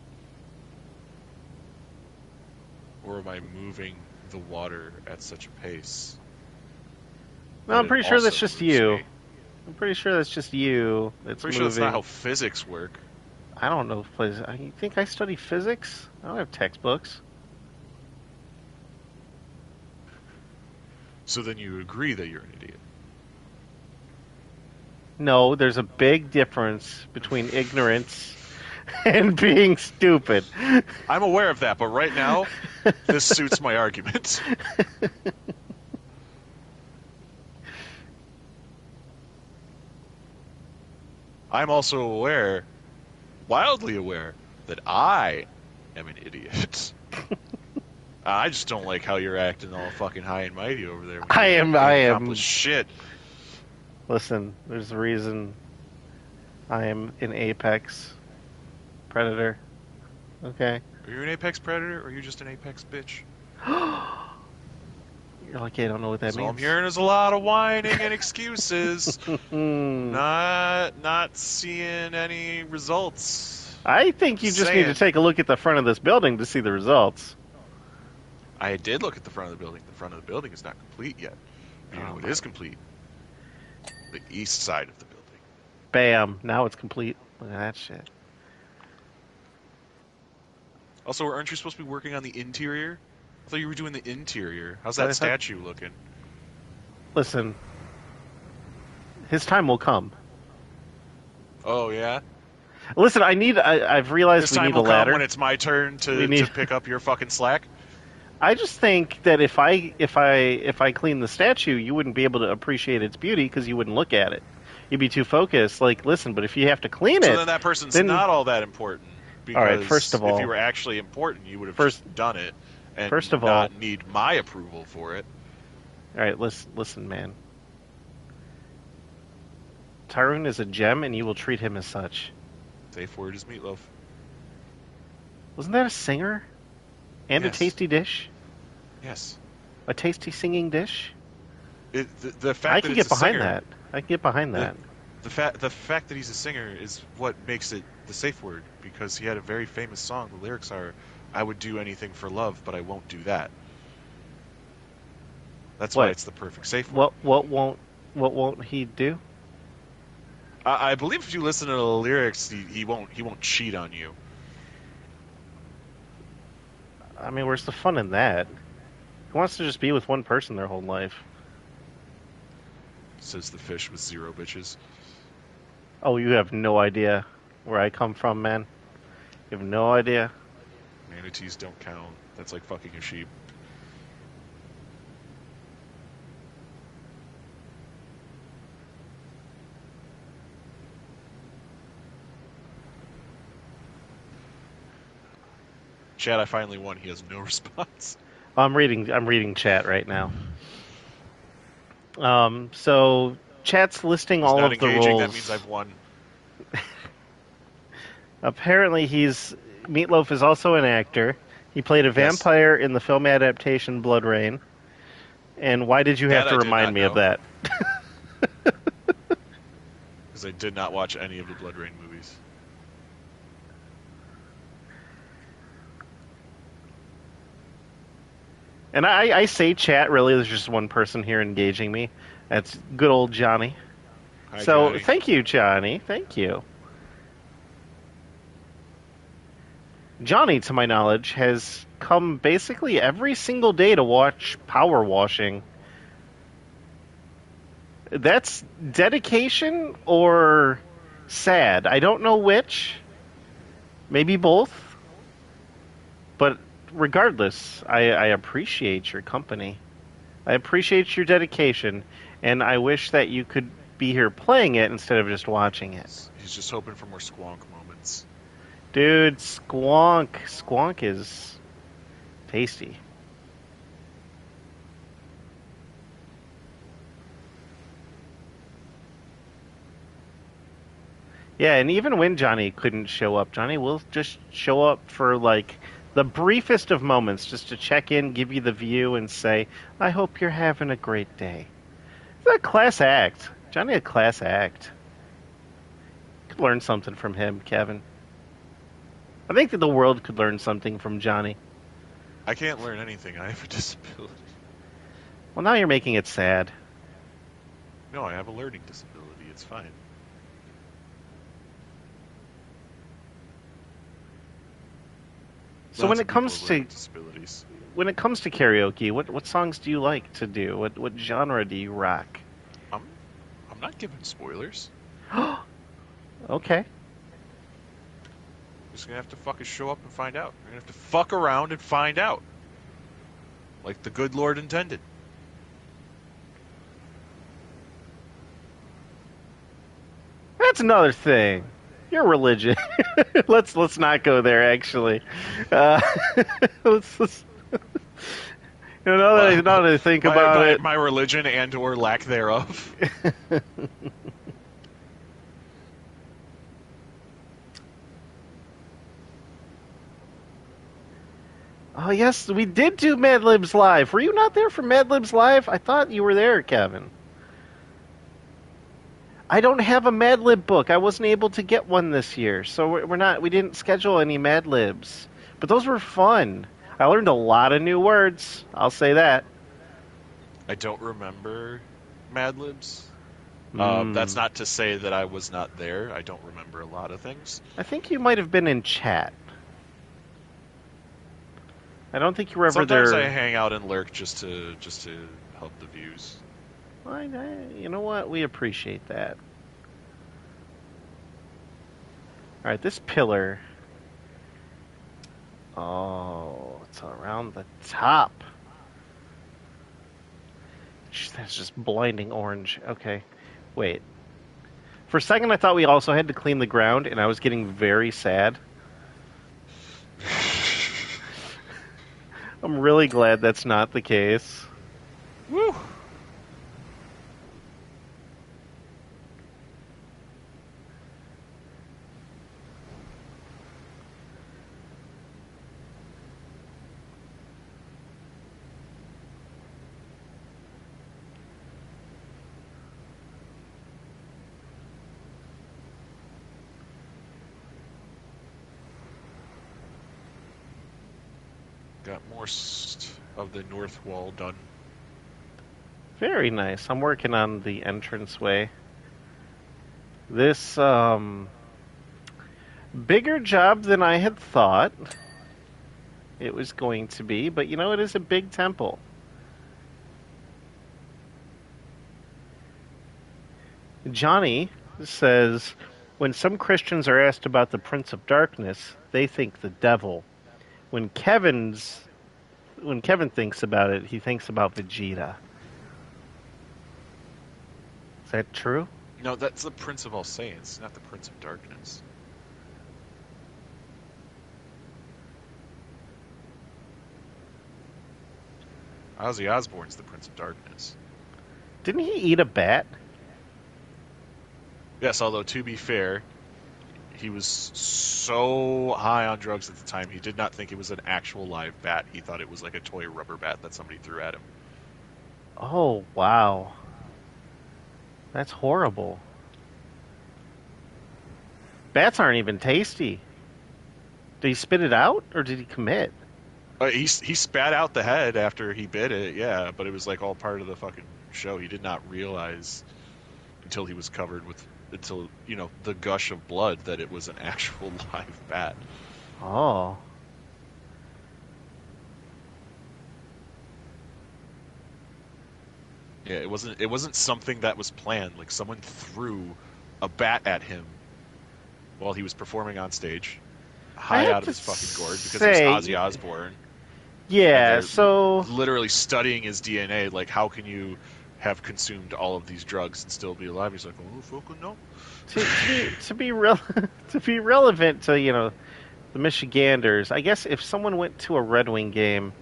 Or am I moving the water at such a pace No, that I'm it pretty sure also that's just moves you. me? I'm pretty sure that's just you that's Pretty sure that's not moving. how physics work. I don't know. Please, you think I study physics? I don't have textbooks. So then you agree that you're an idiot. No, there's a big difference between ignorance and being stupid. I'm aware of that, but right now, this suits my argument. I'm also aware, wildly aware, that I am an idiot. I just don't like how you're acting all fucking high and mighty over there when I you am. I ain't accomplished am. shit. Listen, there's a reason I am an apex predator. Okay. Are you an apex predator or are you just an apex bitch? You're like, I don't know what that So all I'm means. hearing is a lot of whining and excuses. Hmm. Not seeing any results. I think you Just just need to saying. take a look at the front of this building to see the results. I did look at the front of the building. The front of the building is not complete yet. But you know Oh what my. is complete? The east side of the building. Bam. Now it's complete. Look at that shit. Also, aren't you supposed to be working on the interior? I thought you were doing the interior. How's But that I thought, statue looking? listen, his time will come. Oh yeah. Listen, I've realized This we time need a will come when ladder. it's my turn We to need. pick up your fucking slack. I just think that if I clean the statue, you wouldn't be able to appreciate its beauty because you wouldn't look at it. You'd be too focused. Like, listen, but if you have to clean So it, then that person's then not all that important all right. First because of if you all, were actually important, you would have just first done it first and of all, not need my approval for it. all right. Listen, man. Tyrone is a gem, and you will treat him as such. Safe word is meatloaf. Wasn't that a singer and a Yes. tasty dish? Yes. A tasty singing dish? The I fact that can it's get a behind singer, that. I can get behind the that. the fact that he's a singer is what makes it the safe word because he had a very famous song. The lyrics are, "I would do anything for love, but I won't do that." That's why What? it's the perfect safe word. What won't he do? I believe if you listen to the lyrics, he won't cheat on you. I mean, where's the fun in that? Who wants to just be with one person their whole life? Says the fish with zero bitches. Oh, you have no idea where I come from, man. You have no idea. Manatees don't count. That's like fucking a sheep. Chad, I finally won. He has no response. I'm reading chat right now. So chat's listing He's all not of the engaging. That means roles. I've won. Apparently, Meatloaf is also an actor. He played a Yes. vampire in the film adaptation Blood Rain. And why did you have That to I did remind not me of know that? because I did not watch any of the Blood Rain movies. And I say chat, really, there's just one person here engaging me. That's good old Johnny. Hi, So Johnny. thank you, Johnny. Thank you. Johnny, to my knowledge, has come basically every single day to watch Power Washing. That's dedication or sad. I don't know which. Maybe both. But regardless, I appreciate your company. I appreciate your dedication, and I wish that you could be here playing it instead of just watching it. He's just hoping for more squonk moments. Dude, Squonk. Squonk is tasty. Yeah, and even when Johnny couldn't show up, Johnny will just show up for like the briefest of moments just to check in, give you the view, and say, I hope you're having a great day. It's a class act. Johnny, a class act. Could learn something from him, Kevin. I think that the world could learn something from Johnny. I can't learn anything. I have a disability. Well, now you're making it sad. No, I have a learning disability. It's fine. So Lots of people have learning disabilities. when it comes to karaoke, what songs do you like to do? What genre do you rock? I'm I'm not giving spoilers. Okay. You're just gonna have to fucking show up and find out. You're gonna have to fuck around and find out. Like the good Lord intended. That's another thing. Your religion. let's not go there. Actually, uh, let's Now My that I think about it, my religion and or lack thereof. oh yes, we did do Mad Libs Live. Were you not there for Mad Libs Live? I thought you were there, Kevin. I don't have a Mad Lib book. I wasn't able to get one this year, so we're not. We didn't schedule any Mad Libs, but those were fun. I learned a lot of new words. I'll say that. I don't remember Mad Libs. That's Hmm. not to say that I was not there. I don't remember a lot of things. I think you might have been in chat. I don't think you were ever Sometimes I there. hang out and lurk just to help the views. You know what? We appreciate that. All right, this pillar. Oh, it's around the top. That's just blinding orange. Okay, wait. For a second, I thought we also had to clean the ground, and I was getting very sad. I'm really glad that's not the case. Woo! Got more of the north wall done. Very nice. I'm working on the entranceway. This, bigger job than I had thought it was going to be, but it is a big temple. Johnny says, when some Christians are asked about the Prince of Darkness, they think the devil. When Kevin's when Kevin thinks about it, he thinks about Vegeta. Is that true? No, that's the Prince of all Saints, not the Prince of Darkness. Ozzy Osbourne's the Prince of Darkness. Didn't he eat a bat? Yes, although to be fair, he was so high on drugs at the time, he did not think it was an actual live bat. He thought it was like a toy rubber bat that somebody threw at him. Oh, wow. That's horrible. Bats aren't even tasty. Did he spit it out or did he commit? He spat out the head after he bit it, yeah, but it was like all part of the fucking show. He did not realize until he was covered with the gush of blood that it was an actual live bat. Oh. Yeah, it wasn't something that was planned. Like someone threw a bat at him while he was performing on stage, I high have out of to his fucking gourd because it was Ozzy say, Osbourne, and yeah, they're so literally studying his DNA. Like, how can you have consumed all of these drugs and still be alive? He's like, oh, fucking no. to be real to be relevant to, the Michiganders, I guess if someone went to a Red Wing game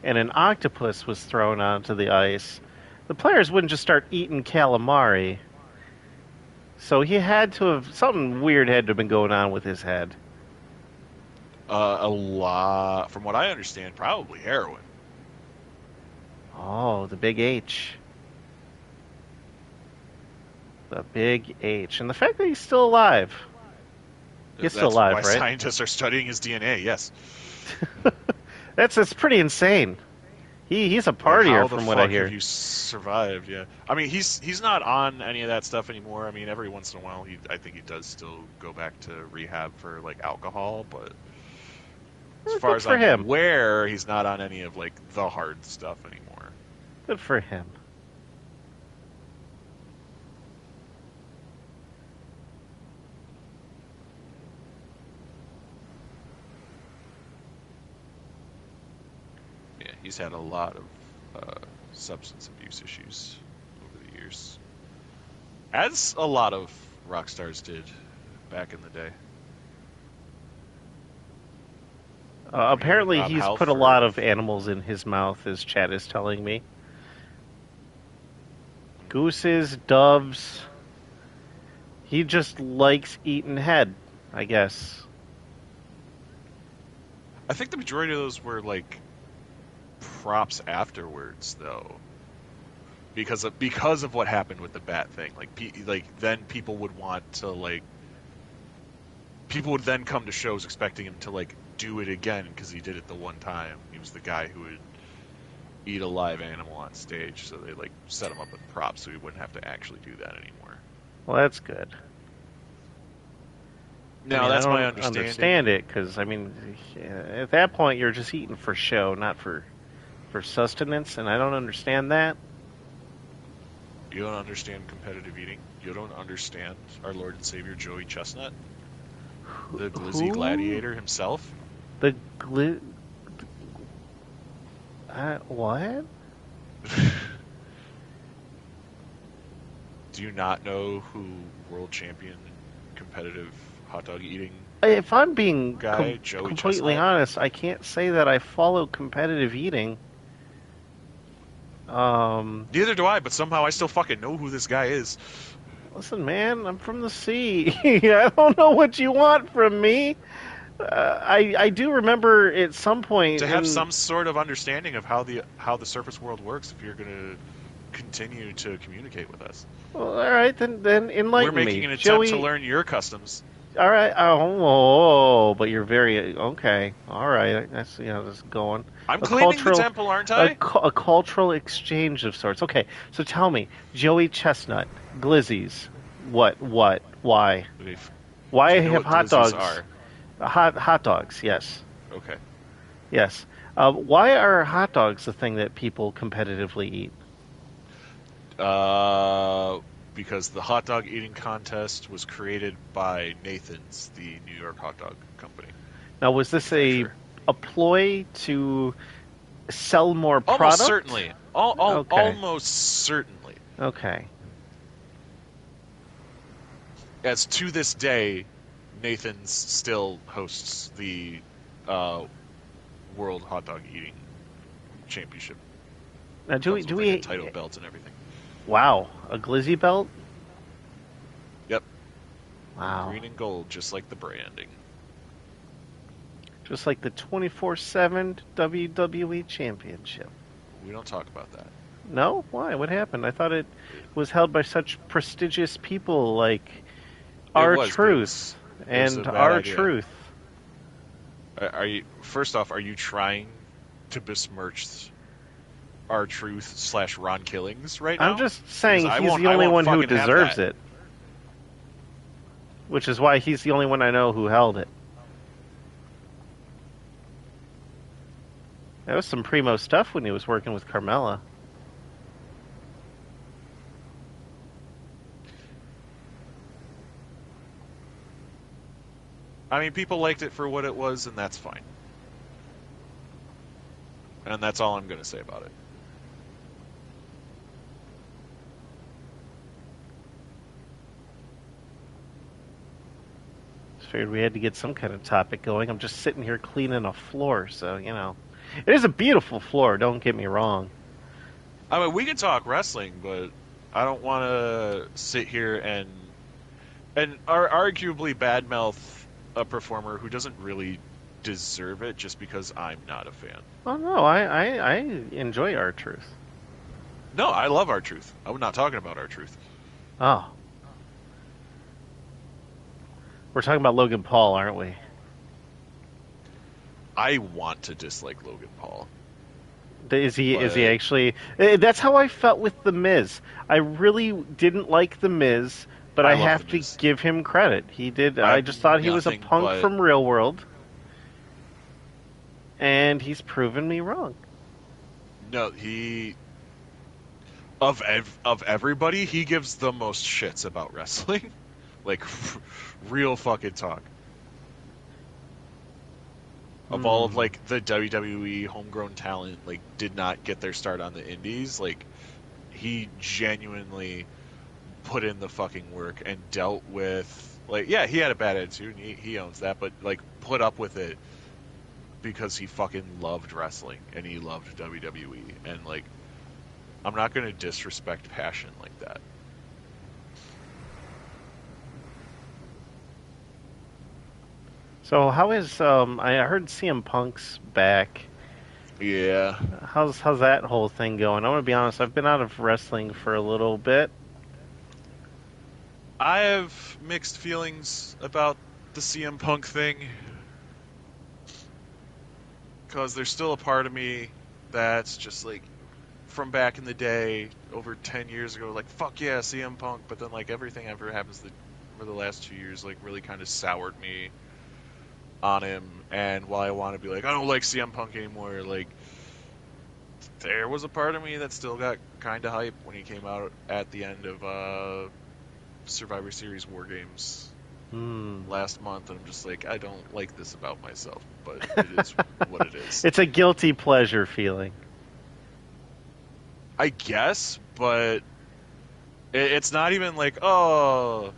and an octopus was thrown onto the ice, the players wouldn't just start eating calamari. So he had to have something weird had to have been going on with his head. A lot, from what I understand, probably heroin. Oh, the big H. The big H. And the fact that he's still alive. He's still That's why alive, right? scientists are studying his DNA. Yes. That's pretty insane. He's a Like, partier how the from what I fuck have hear. you survived? Yeah. I mean, he's not on any of that stuff anymore. I mean, every once in a while, I think he does still go back to rehab for like alcohol, but as far Good as for I'm him. aware, he's not on any of like the hard stuff anymore. Good for him. Yeah, he's had a lot of substance abuse issues over the years, as a lot of rock stars did back in the day. Apparently, Rob he's put a Halford. lot of animals in his mouth, as Chad is telling me. Gooses, doves. He just likes eating head, I guess. I think the majority of those were like props afterwards, though, because of what happened with the bat thing. Like then people would want to like people would then come to shows expecting him to like do it again because he did it the one time. He was the guy who would eat a live animal on stage, so they like set him up with props so he wouldn't have to actually do that anymore. Well, that's good. I Now mean, I that's my don't understanding. understand it because I mean, at that point you're just eating for show, not for sustenance, and I don't understand that. You don't understand competitive eating. You don't understand our Lord and Savior Joey Chestnut, the glizzy Who? gladiator himself. The gli- what? Do you not know who world champion competitive hot dog eating If I'm being guy Joey completely Chestnut? honest, I can't say that I follow competitive eating. Um, Neither do I, but somehow I still fucking know who this guy is. Listen, man, I'm from the sea. I don't know what you want from me. I do remember at some point To have in. some sort of understanding of how the surface world works if you're gonna continue to communicate with us. Well, all right, then We're enlighten making me, an attempt to Joey. learn your customs. All right. Oh, but you're very okay. All right, that's that's going I'm a cleaning the cultural temple, aren't I? a cultural exchange of sorts. Okay, so tell me, Joey Chestnut, Glizzies, why? Do Why you know have what hot glizzies dogs? are? Hot dogs, yes, Okay. yes. Why are hot dogs the thing that people competitively eat? Uh, because the hot dog eating contest was created by Nathan's, the New York hot dog company Now, was this manufacturer. a ploy to sell more Almost product? certainly. Okay, Almost certainly. okay. As to this day, Nathan's still hosts the uh, World Hot Dog Eating Championship. Now, Comes do with like a we? title belt and everything. Wow, a glizzy belt? Yep. Wow, Green and gold, just like the branding. just like the 24/7 WWE Championship. We don't talk about that. No, why? What happened? I thought it was held by such prestigious people like It our was, but truth it was a and bad our idea. truth. Are you first off? Are you trying to besmirch our truth slash Ron Killings right I'm now? just Because saying he's the I only won't one who fucking have deserves that. it, which is why he's the only one I know who held it. That was some primo stuff when he was working with Carmella. I mean, people liked it for what it was, and that's fine. And that's all I'm going to say about it. Just figured we had to get some kind of topic going. I'm just sitting here cleaning a floor, so it is a beautiful floor. Don't get me wrong. I mean, we can talk wrestling, but I don't want to sit here and arguably badmouth a performer who doesn't really deserve it just because I'm not a fan. Oh no, I enjoy our truth. No, I love our truth. I'm not talking about our truth. Oh, we're talking about Logan Paul, aren't we? I want to dislike Logan Paul, Is he? Is he but actually? That's how I felt with the Miz. I really didn't like the Miz, but I I love the have to Miz. give him credit. He did. I I have just thought he was a nothing punk but from Real World, and he's proven me wrong. no. He of everybody, he gives the most shits about wrestling. Like real fucking talk. Of all of Hmm. like the WWE homegrown talent, like did not get their start on the indies, like he genuinely put in the fucking work and dealt with like yeah, he had a bad attitude and he owns that, but like put up with it because he fucking loved wrestling and he loved WWE. And like, I'm not going to disrespect passion like that. So how is I heard CM Punk's back. Yeah. How's that whole thing going? I'm gonna be honest, I've been out of wrestling for a little bit. I have mixed feelings about the CM Punk thing because there's still a part of me that's just like from back in the day, over 10 years ago, like fuck yeah, CM Punk. But then like everything ever happens for the last 2 years, like really kind of soured me on him. And while I want to be like, I don't like CM Punk anymore, like there was a part of me that still got kind of hype when he came out at the end of Survivor Series War Games Hmm. last month, and I'm just like, I don't like this about myself, but it is what it is. It's a guilty pleasure feeling. I guess, but it's not even like, oh,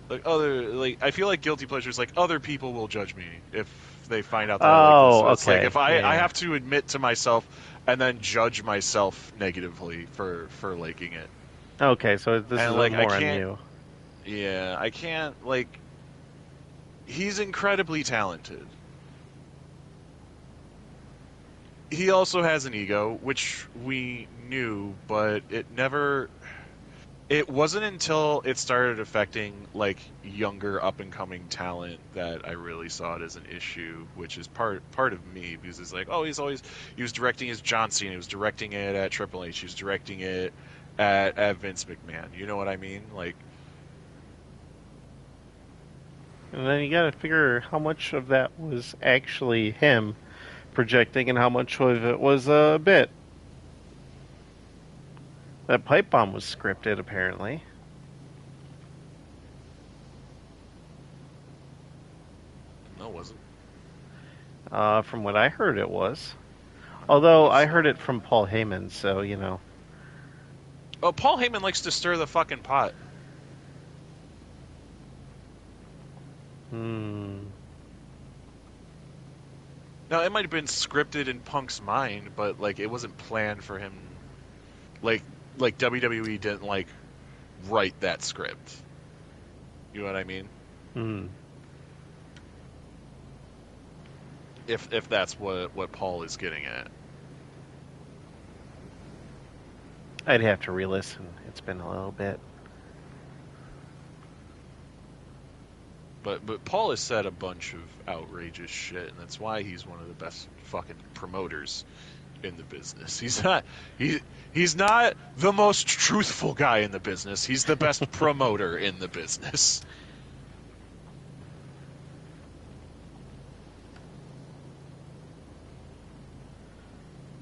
like other, like I feel like guilty pleasures, like other people will judge me if they find out that I like this. Oh, It's like okay. if I Yeah. have to admit to myself and then judge myself negatively for liking it, Okay, so this is and like I more on can't, you. yeah, I can't like. He's incredibly talented. He also has an ego, which we knew, but it wasn't until it started affecting like younger up and coming talent that I really saw it as an issue, which is part of me because it's like, oh, he was directing his John Cena, he was directing it at Triple H, he was directing it at Vince McMahon. You know what I mean? Like, And then you gotta figure how much of that was actually him projecting and how much of it was a bit. That pipe bomb was scripted, apparently. no, it wasn't. From what I heard, it was. I don't Although believe I so. heard it from Paul Heyman, so you know. Oh, Paul Heyman likes to stir the fucking pot. Hmm. Now, it might have been scripted in Punk's mind, but like it wasn't planned for him. Like like WWE didn't like write that script. You know what I mean? Hmm. If that's what Paul is getting at. I'd have to re-listen. It's been a little bit. But Paul has said a bunch of outrageous shit, and that's why he's one of the best fucking promoters in the business. He he's not the most truthful guy in the business. He's the best promoter in the business.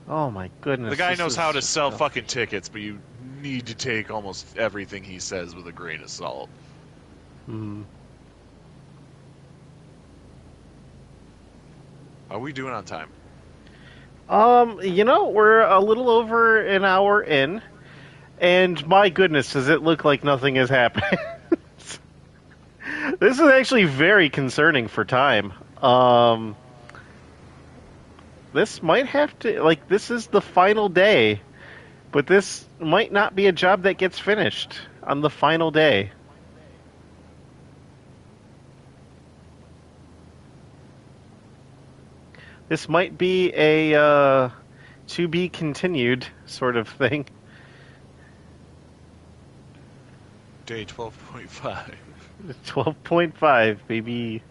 Oh my The goodness, guy this knows is. how to sell Oh. fucking tickets, but you need to take almost everything he says with a grain of salt. Hmm. Are we doing on time? We're a little over an hour in, and my goodness, does it look like nothing is happening? This is actually very concerning for time. This might have to, like, this is the final day, but this might not be a job that gets finished on the final day. This might be a to be continued sort of thing. Day 12.5. 12.5, baby.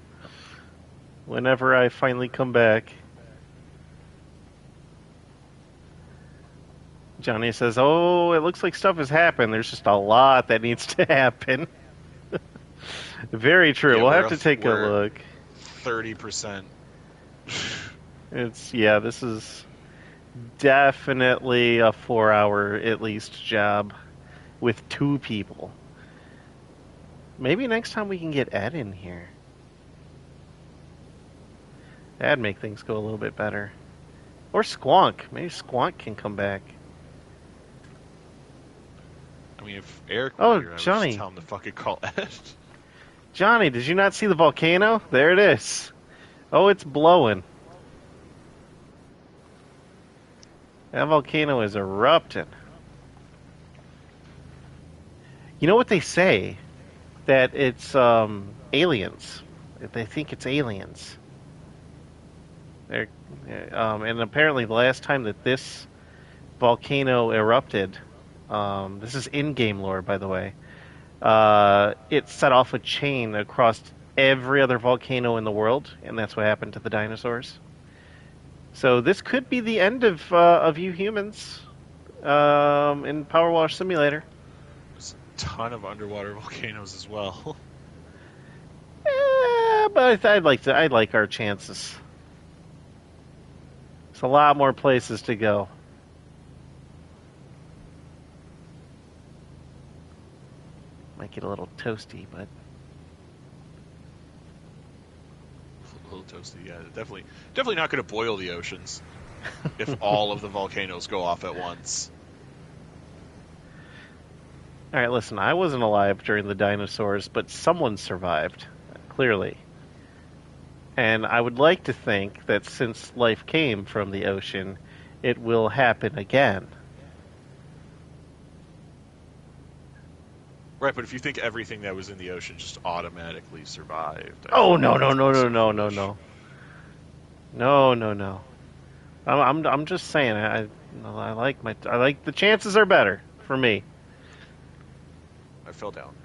Whenever I finally come back. Johnny says, "Oh, it looks like stuff has happened. There's just a lot that needs to happen." Very true. Yeah, We'll have to take a we're look. 30%. It's yeah, this is definitely a 4 hour at least job with two people. Maybe next time we can get Ed in here. That'd make things go a little bit better. Or Squonk. Maybe Squonk can come back. I mean, if Eric were Oh, here, I would just Johnny. tell him to fucking call Ed. Johnny, did you not see the volcano? There it is. Oh, it's blowing. That volcano is erupting. You know what they say? That it's aliens. They think it's aliens. They're, and apparently the last time that this volcano erupted, this is in-game lore, by the way. It set off a chain across every other volcano in the world, and that's what happened to the dinosaurs. So this could be the end of you humans in Powerwash Simulator. There's a ton of underwater volcanoes as well. But I'd like our chances. There's a lot more places to go. Might get a little toasty, but A little toasty, yeah. Definitely not going to boil the oceans if all of the volcanoes go off at once. all right. Listen, I wasn't alive during the dinosaurs, but someone survived, clearly. And I would like to think that since life came from the ocean, it will happen again. Right, but if you think everything that was in the ocean just automatically survived, I Oh feel no like no that's no no also no no foolish. no no no no. I'm just saying. I like I like the chances are better for me. I fell down.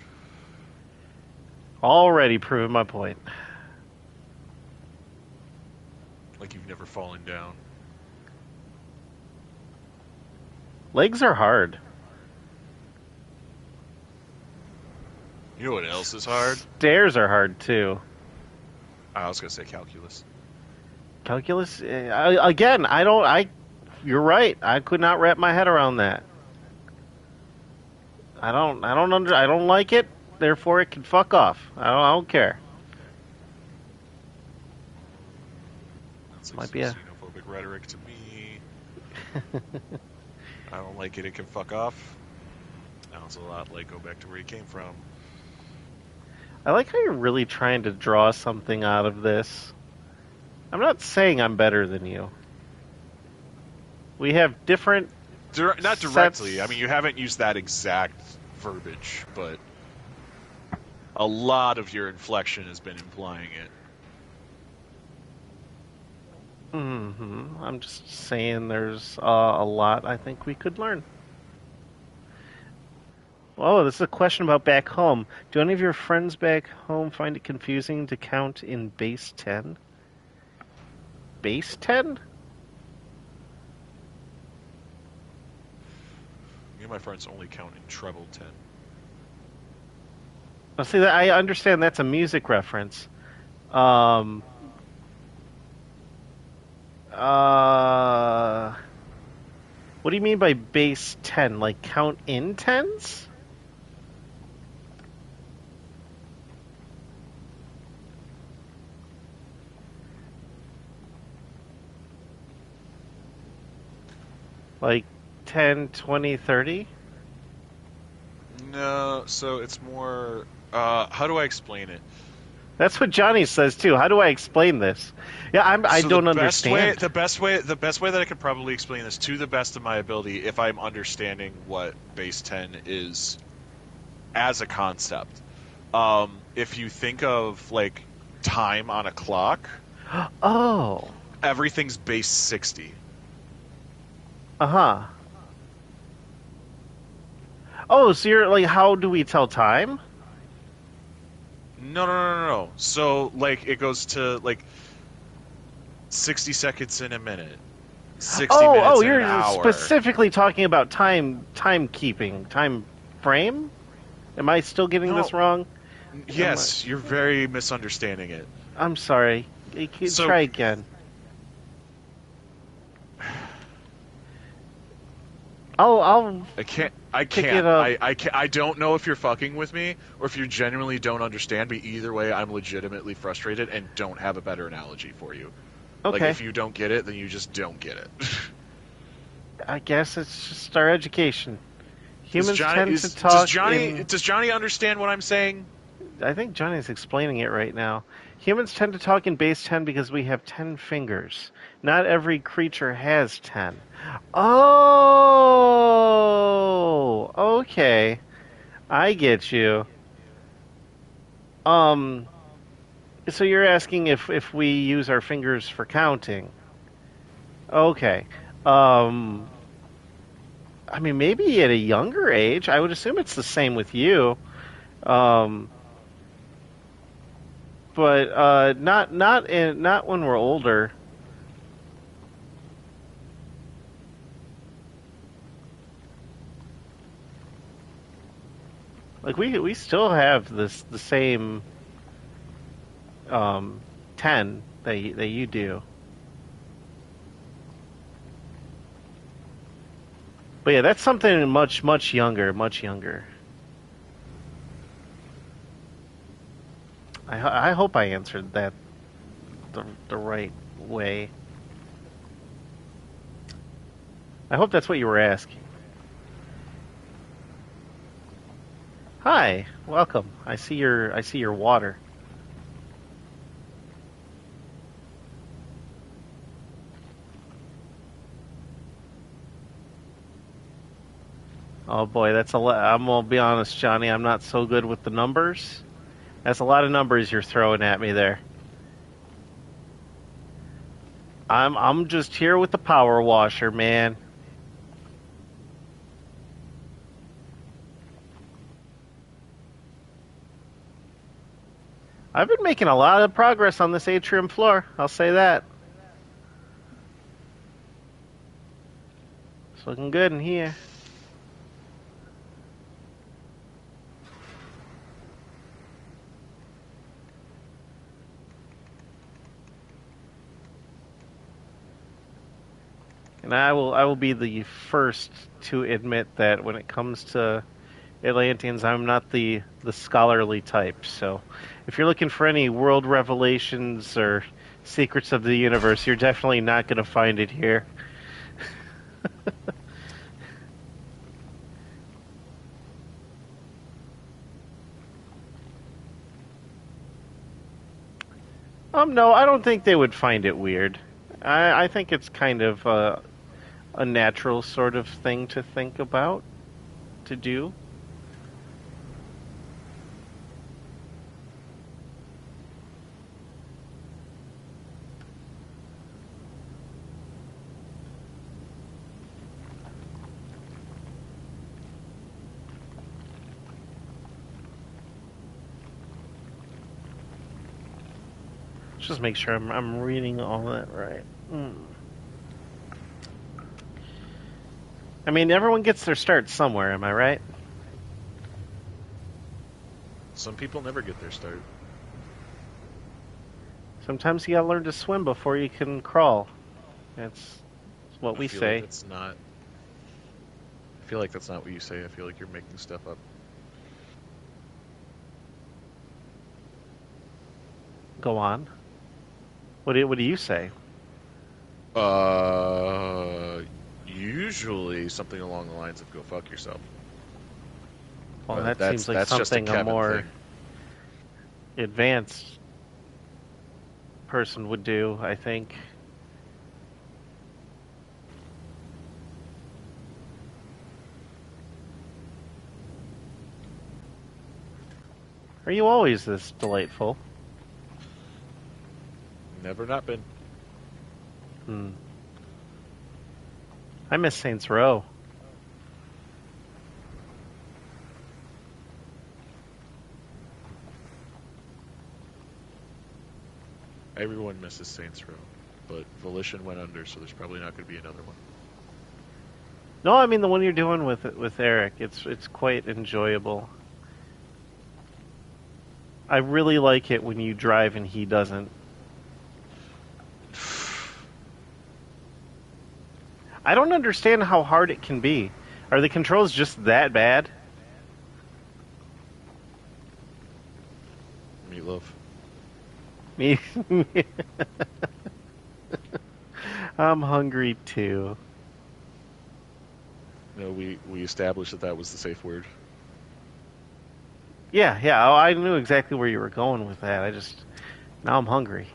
Already proving my point. Like you've never fallen down. Legs are hard. You know what else is hard? Stairs are hard too. I was going to say calculus. Calculus again. I don't. You're right. I could not wrap my head around that. I don't like it. Therefore, it can fuck off. I don't care. That's like Might some be a. xenophobic rhetoric to me. I don't like it, it can fuck off. Sounds a lot like go back to where you came from. I like how you're really trying to draw something out of this. I'm not saying I'm better than you. We have different Not directly. sets. I mean, you haven't used that exact verbiage, but a lot of your inflection has been implying it. I'm just saying there's a lot I think we could learn. Oh, this is a question about back home. Do any of your friends back home find it confusing to count in base 10? Base 10? Me and my friends only count in treble 10. Well, see, I understand that's a music reference. Um, uh, what do you mean by base 10? Like count in tens? Like 10, 20, 30? No, so it's more. How do I explain it? That's what Johnny says too. How do I explain this? Yeah, I So the don't best way, understand. the best way that I could probably explain this to the best of my ability, if I'm understanding what base 10 is as a concept. If you think of like time on a clock, Oh, everything's base 60. uh-huh. Oh, so you're like, how do we tell time? No. So like it goes to like 60 seconds in a minute, 60 Oh, minutes in an you're hour. specifically talking about timekeeping, time frame? Am I still getting this No, wrong? Am I, yes, you're very misunderstanding it. I'm sorry. You can So try again. I'll I can't. I pick it can't. up. I can't. I don't know if you're fucking with me or if you genuinely don't understand. But either way, I'm legitimately frustrated and don't have a better analogy for you. Like Okay. if you don't get it, then you just don't get it. I guess it's just our education. Does Humans Johnny tend to talk Johnny in. does Johnny understand what I'm saying? I think Johnny's explaining it right now. Humans tend to talk in base 10 because we have 10 fingers. Not every creature has 10. Oh, okay. I get you. Um, so you're asking if we use our fingers for counting. Okay. Um, I mean, maybe at a younger age. I would assume it's the same with you. Um, but not when we're older. Like we still have the same um 10 that you do. But yeah, that's something much younger, much younger. I hope I answered that the right way. I hope that's what you were asking. Hi, welcome. I see your water. Oh boy, that's a lot. I'm gonna be honest, Johnny. I'm not so good with the numbers. That's a lot of numbers you're throwing at me there. I'm just here with the power washer, man. I've been making a lot of progress on this atrium floor. I'll say that. It's looking good in here. And I will be the first to admit that when it comes to Atlanteans, I'm not the scholarly type. So, if you're looking for any world revelations or secrets of the universe, you're definitely not going to find it here. No, I don't think they would find it weird. I think it's kind of a natural sort of thing to think about, to do. Just make sure I'm reading all that right. I mean, everyone gets their start somewhere, am I right? Some people never get their start. Sometimes you gotta learn to swim before you can crawl. That's what I we feel like say. that's not. I feel like that's not what you say. I feel like you're making stuff up. Go on. What do you say? Uh, Usually something along the lines of "go fuck yourself," Well, but that seems like that's just a something a Kevin more thing. advanced person would do, I think. Are you always this delightful? Never not been. Hmm. I miss Saints Row. Everyone misses Saints Row, but Volition went under, so there's probably not going to be another one. No, I mean the one you're doing with Eric. It's quite enjoyable. I really like it when you drive and he doesn't. I don't understand how hard it can be. Are the controls just that bad? Meatloaf. Me, I'm hungry too. No, we established that that was the safe word. Yeah, yeah. Oh, I knew exactly where you were going with that. I just now I'm hungry.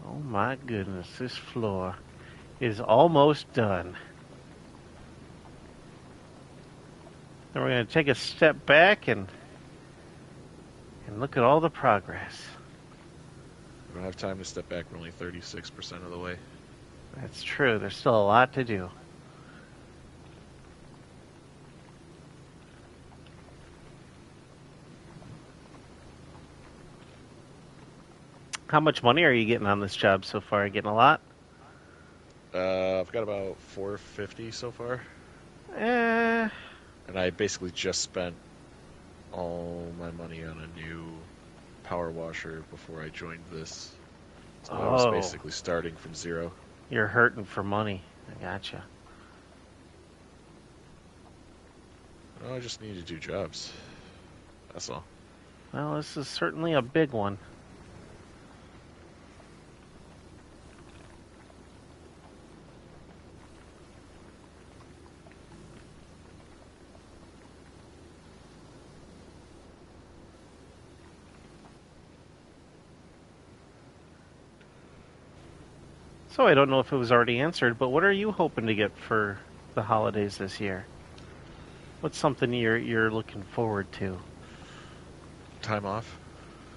Oh my goodness, this floor is almost done. Then we're going to take a step back and look at all the progress. We don't have time to step back. We're only 36% of the way. That's true. There's still a lot to do. How much money are you getting on this job so far? Getting a lot? I've got about 450 so far, Eh. and I basically just spent all my money on a new power washer before I joined this. So I was Oh, basically starting from zero. you're hurting for money. I gotcha. Oh, I just need to do jobs. That's all. Well, this is certainly a big one. So I don't know if it was already answered, but what are you hoping to get for the holidays this year? What's something you're looking forward to? Time off.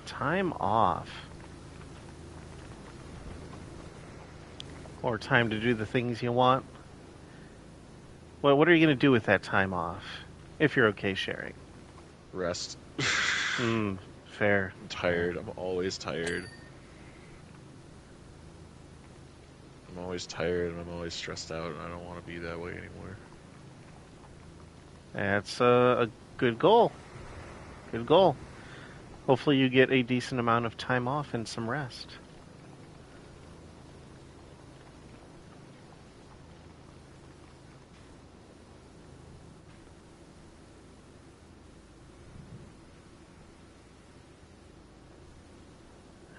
Time off. Or time to do the things you want? Well, what are you going to do with that time off? If you're okay sharing. Rest. Hmm, fair. I'm Fair. tired. I'm always tired. I'm always tired and I'm always stressed out, and I don't want to be that way anymore. That's a good goal. Good goal. Hopefully you get a decent amount of time off and some rest.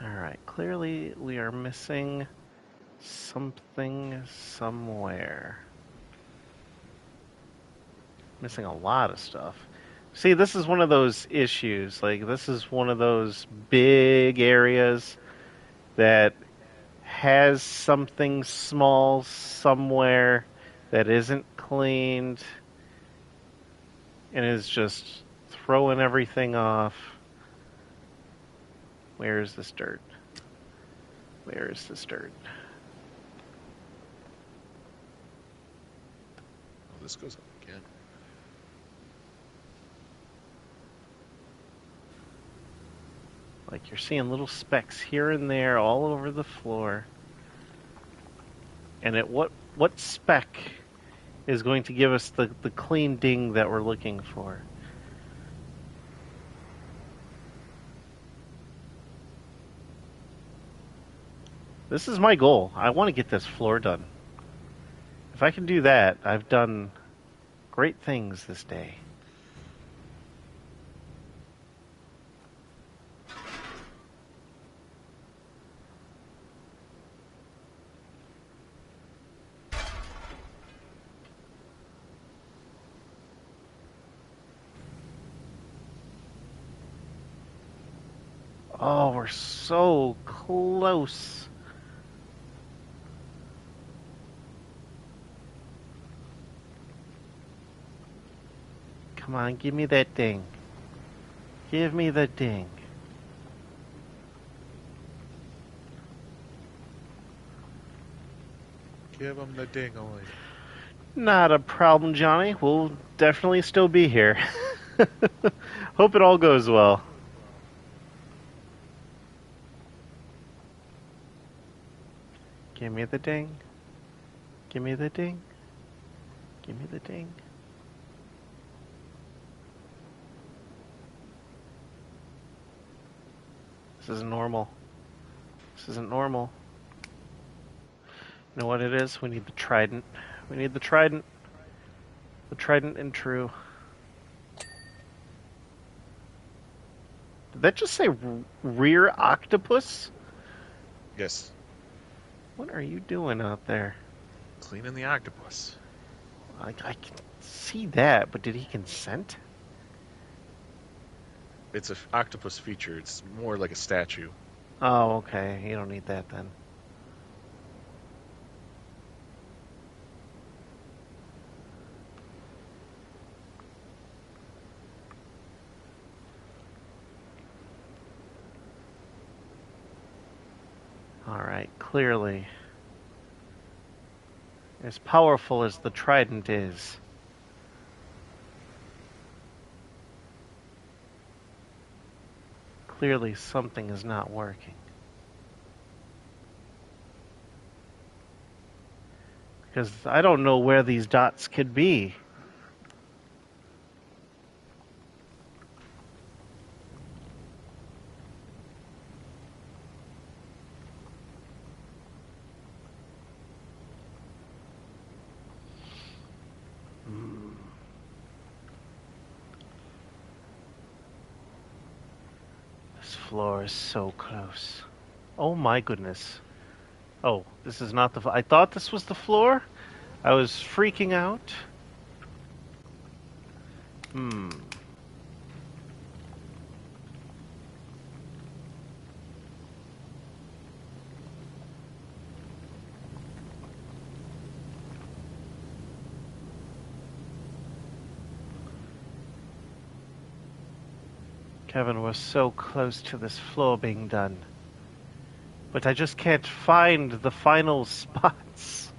Alright, clearly we are missing something somewhere. Missing a lot of stuff. See, this is one of those issues. Like, this is one of those big areas that has something small somewhere that isn't cleaned and is just throwing everything off. Where is this dirt? Where is this dirt? Oh, this goes up again. Like, you're seeing little specks here and there all over the floor. And what speck is going to give us the clean ding that we're looking for? This is my goal. I want to get this floor done. If I can do that, I've done great things this day. Oh, we're so close. Come on, give me that ding. Give me the ding. Give him the ding-a-ling. Not a problem, Johnny. We'll definitely still be here. Hope it all goes well. Give me the ding. Give me the ding. Give me the ding. This isn't normal. This isn't normal. You know what it is? We need the trident. We need the trident. The trident and true. Did that just say rear octopus? Yes. What are you doing out there? Cleaning the octopus. I can see that, but did he consent? It's an octopus feature. It's more like a statue. Oh, okay. You don't need that then. Alright, clearly. As powerful as the trident is, clearly something is not working. Because I don't know where these dots could be. This floor is so close. Oh my goodness. Oh, this is not the. I thought this was the floor. I was freaking out. Hmm. Kevin was so close to this floor being done. But I just can't find the final spots.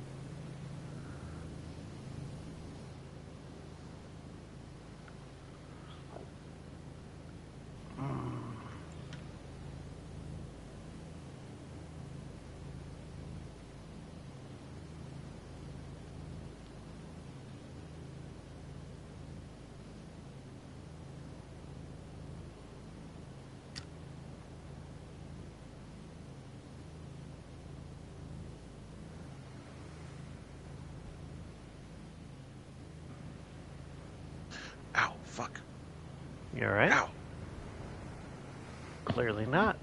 Ow, fuck. You alright? Ow. Clearly not.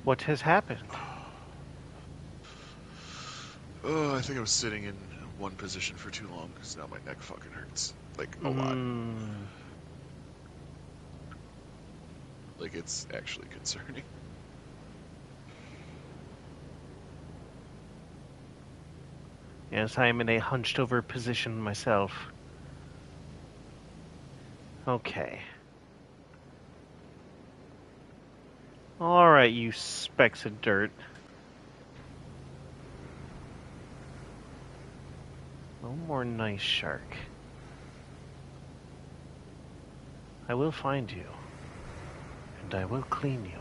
What has happened? Oh, I think I was sitting in one position for too long, because now my neck fucking hurts. Like, a lot. Like, it's actually concerning. Yes, I am in a hunched over position myself. Okay. Alright, you specks of dirt. No more nice shark. I will find you. And I will clean you.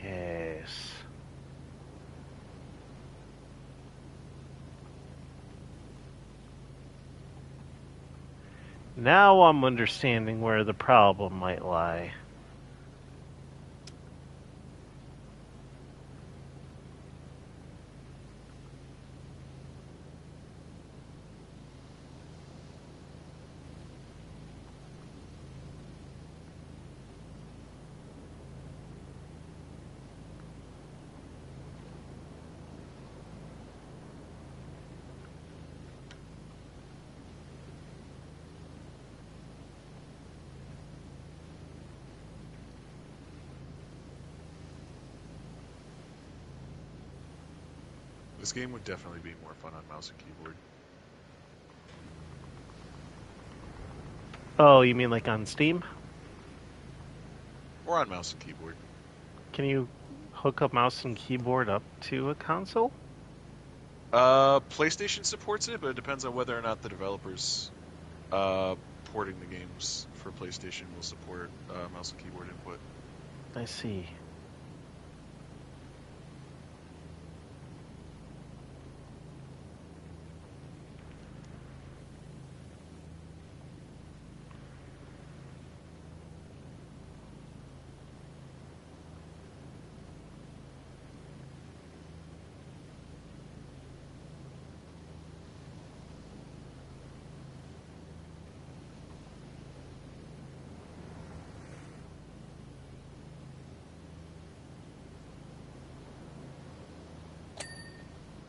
Yes. Now I'm understanding where the problem might lie. This game would definitely be more fun on mouse and keyboard. Oh, you mean like on Steam? Or on mouse and keyboard. Can you hook up mouse and keyboard up to a console? PlayStation supports it, but it depends on whether or not the developers porting the games for PlayStation will support mouse and keyboard input. I see.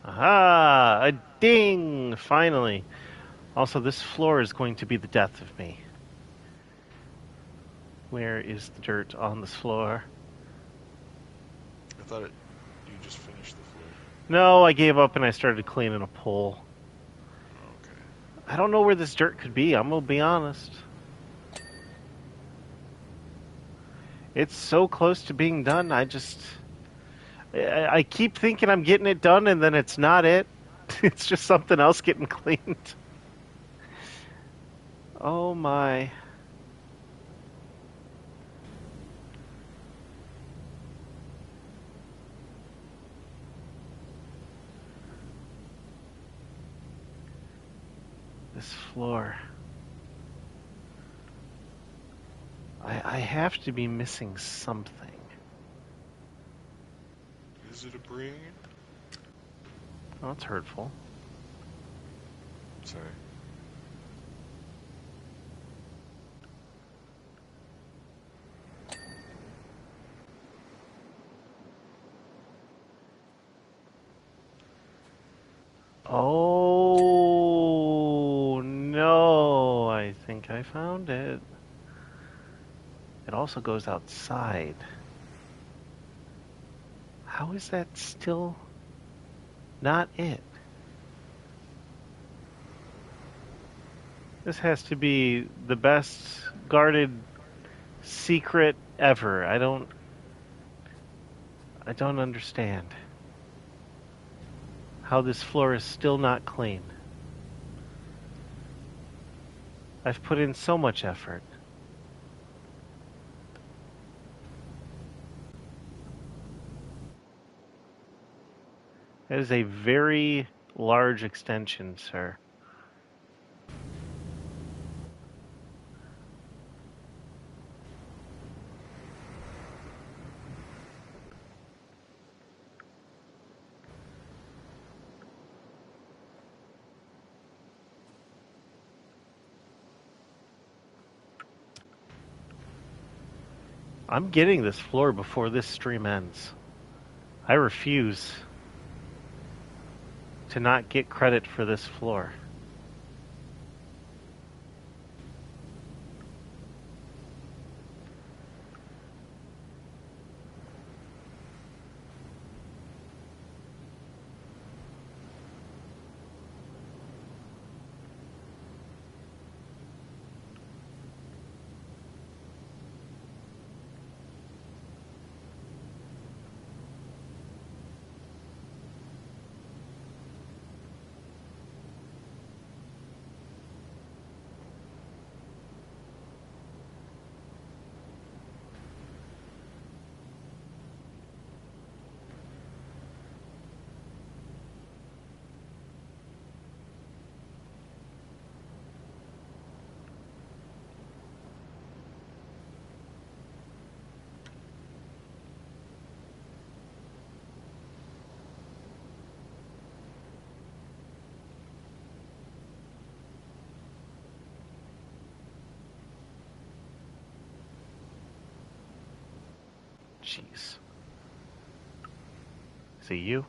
Aha! A ding! Finally. Also, this floor is going to be the death of me. Where is the dirt on this floor? I thought you just finished the floor. No, I gave up and I started cleaning a pole. Okay. I don't know where this dirt could be, I'm gonna be honest. It's so close to being done, I keep thinking I'm getting it done and then it's not it. It's just something else getting cleaned. Oh my. This floor. I have to be missing something. Is it a brain? Oh, that's hurtful. Sorry. Oh no, I think I found it. It also goes outside. How is that still not it? This has to be the best guarded secret ever. I don't understand how this floor is still not clean. I've put in so much effort. That is a very large extension, sir. I'm getting this floor before this stream ends. I refuse to not get credit for this floor. Jeez. Is it you?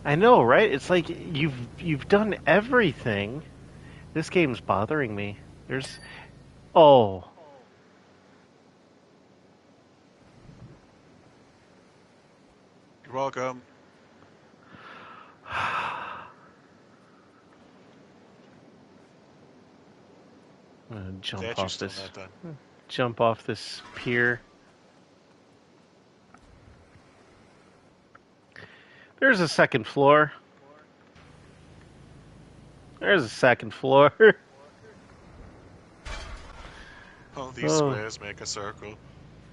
I know, right? It's like you've done everything. This game's bothering me. There's oh. You're welcome. I'm gonna Statue's still not done. jump off this pier. There's a second floor. There's a second floor. All these Oh, squares make a circle.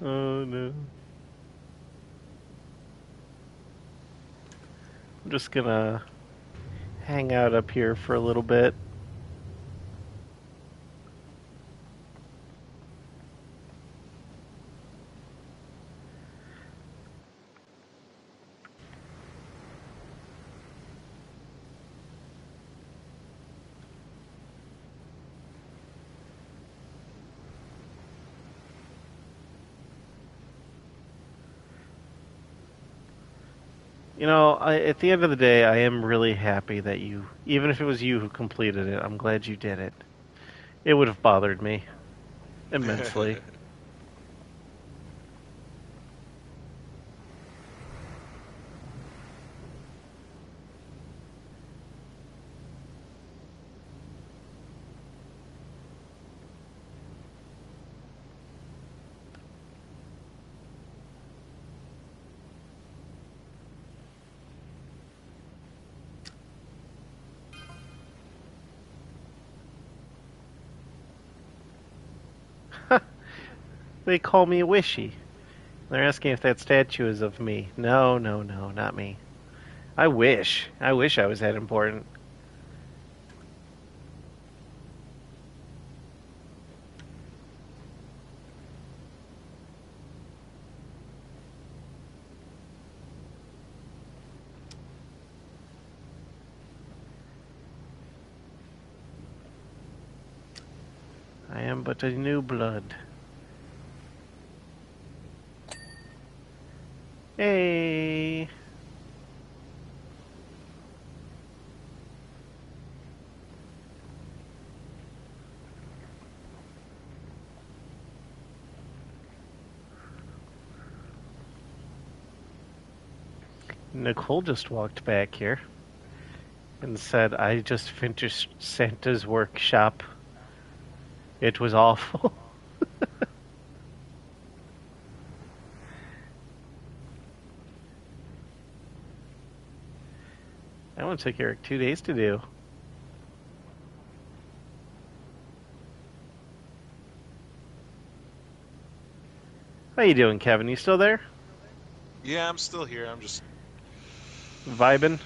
oh no. I'm just gonna hang out up here for a little bit. At the end of the day, I am really happy that even if it was you who completed it, I'm glad you did it. It would have bothered me immensely. They call me a wishy. They're asking if that statue is of me. No, no, no, not me. I wish. I wish I was that important. I am but a new blood. Hey. Nicole just walked back here and said, I just finished Santa's workshop. It was awful. That one took Eric 2 days to do. How you doing, Kevin? You still there? Yeah, I'm still here. I'm just Vibing?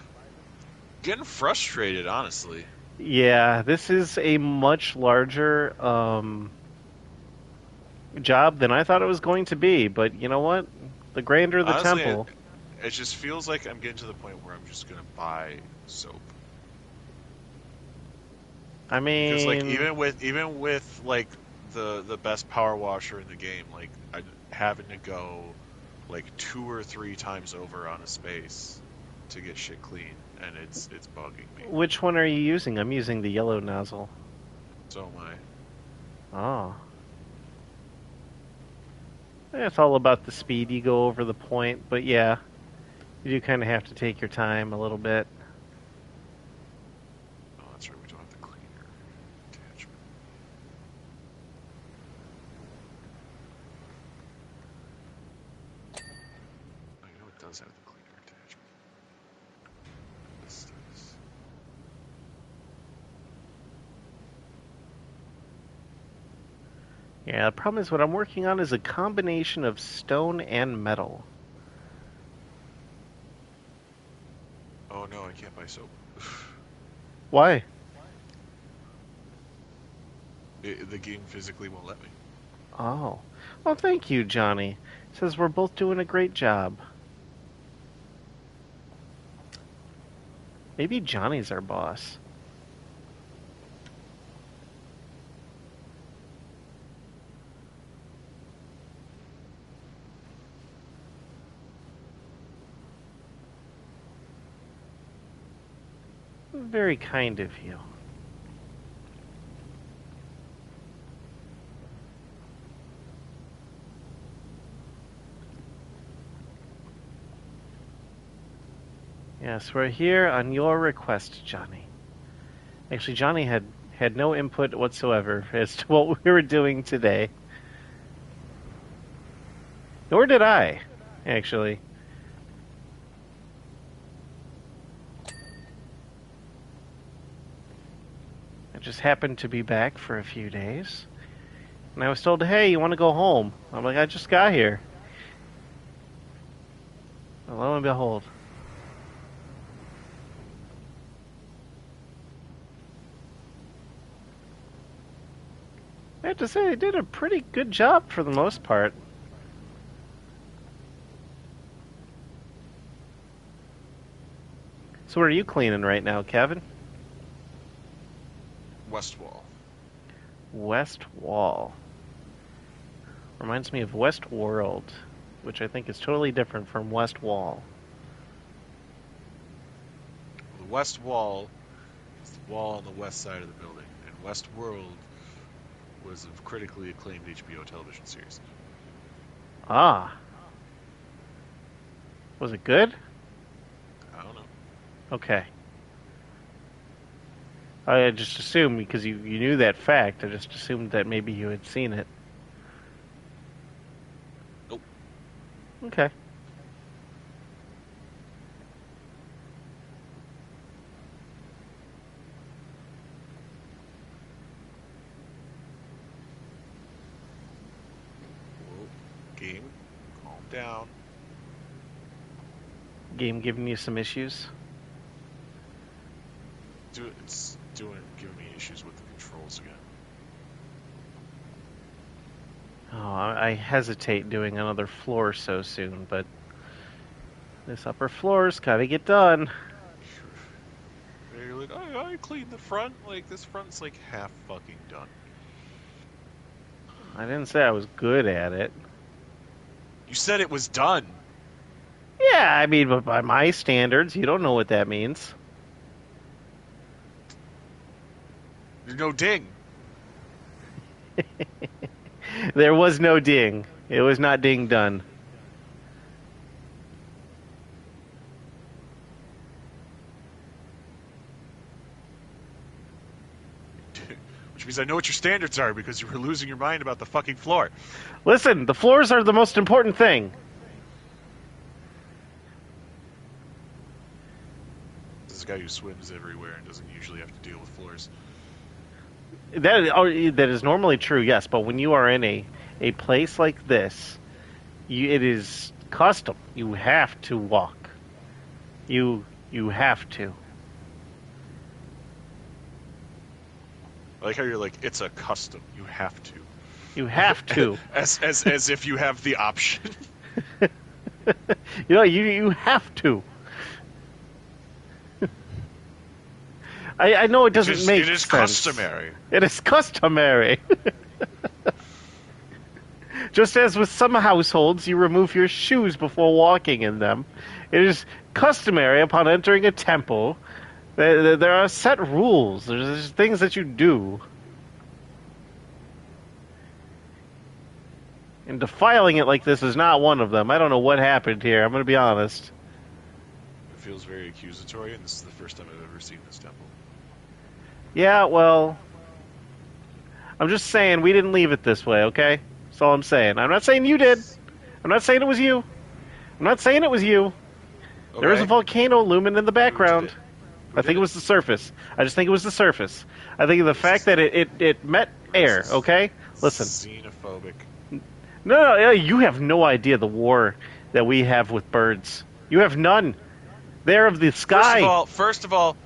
getting frustrated, honestly. Yeah, this is a much larger job than I thought it was going to be, but you know what? The grander the Honestly, temple. it just feels like I'm getting to the point where I'm just gonna buy soap. I Because like mean, even with like the best power washer in the game, like I having to go like 2 or 3 times over on a space to get shit clean, and it's bugging me. which one are you using? I'm using the yellow nozzle. So my Oh. It's all about the speed you go over the point, but yeah, you do kind of have to take your time a little bit. oh, that's right, we don't have the cleaner attachment. Oh, you know it does have the cleaner attachment. This does. Yeah, the problem is what I'm working on is a combination of stone and metal. Oh no, I can't buy soap. Why? The game physically won't let me. Oh. Well, thank you, Johnny. Says we're both doing a great job. Maybe Johnny's our boss. Very kind of you. Yes, we're here on your request, Johnny. Actually, Johnny had had no input whatsoever as to what we were doing today. Nor did I, actually. I just happened to be back for a few days. And I was told, hey, you want to go home? I'm like, I just got here. Well, lo and behold. I have to say, they did a pretty good job for the most part. So what are you cleaning right now, Kevin? West wall. West Wall. Reminds me of West World, which I think is totally different from West Wall. The west wall is the wall on the west side of the building, and West World was a critically acclaimed HBO television series. Ah. Was it good? I don't know. Okay. I just assumed, because you knew that fact, I just assumed that maybe you had seen it. Nope. Okay. Whoa. Game, calm down. Game giving you some issues? It's giving me issues with the controls again. Oh, I hesitate doing another floor so soon, but this upper floor's gotta get done. You're like, oh, I cleaned the front. Like, this front's like half fucking done. I didn't say I was good at it. You said it was done. Yeah, I mean, but by my standards, you don't know what that means. There's no ding. There was no ding. It was not ding done. Which means I know what your standards are because you were losing your mind about the fucking floor. Listen, the floors are the most important thing. This is a guy who swims everywhere and doesn't usually have to deal with floors. That is normally true, yes, but when you are in a place like this, it is custom. You have to walk. You have to. I like how you're like, it's a custom. You have to. You have to. as if you have the option. You have to. I know it doesn't make sense. It is customary. It is customary. Just as with some households, you remove your shoes before walking in them. It is customary upon entering a temple. There are set rules. There's things that you do. And defiling it like this is not one of them. I don't know what happened here. I'm going to be honest. It feels very accusatory, and this is the first time I've ever seen this temple. Yeah, well, I'm just saying we didn't leave it this way, okay? That's all I'm saying. I'm not saying you did. I'm not saying it was you. I'm not saying it was you. Okay. There is a volcano looming in the background. I think it it was the surface. I just think it was the surface. I think the fact that it met air, okay? Listen. Xenophobic. No, you have no idea the war that we have with birds. You have none. They're of the sky. First of all,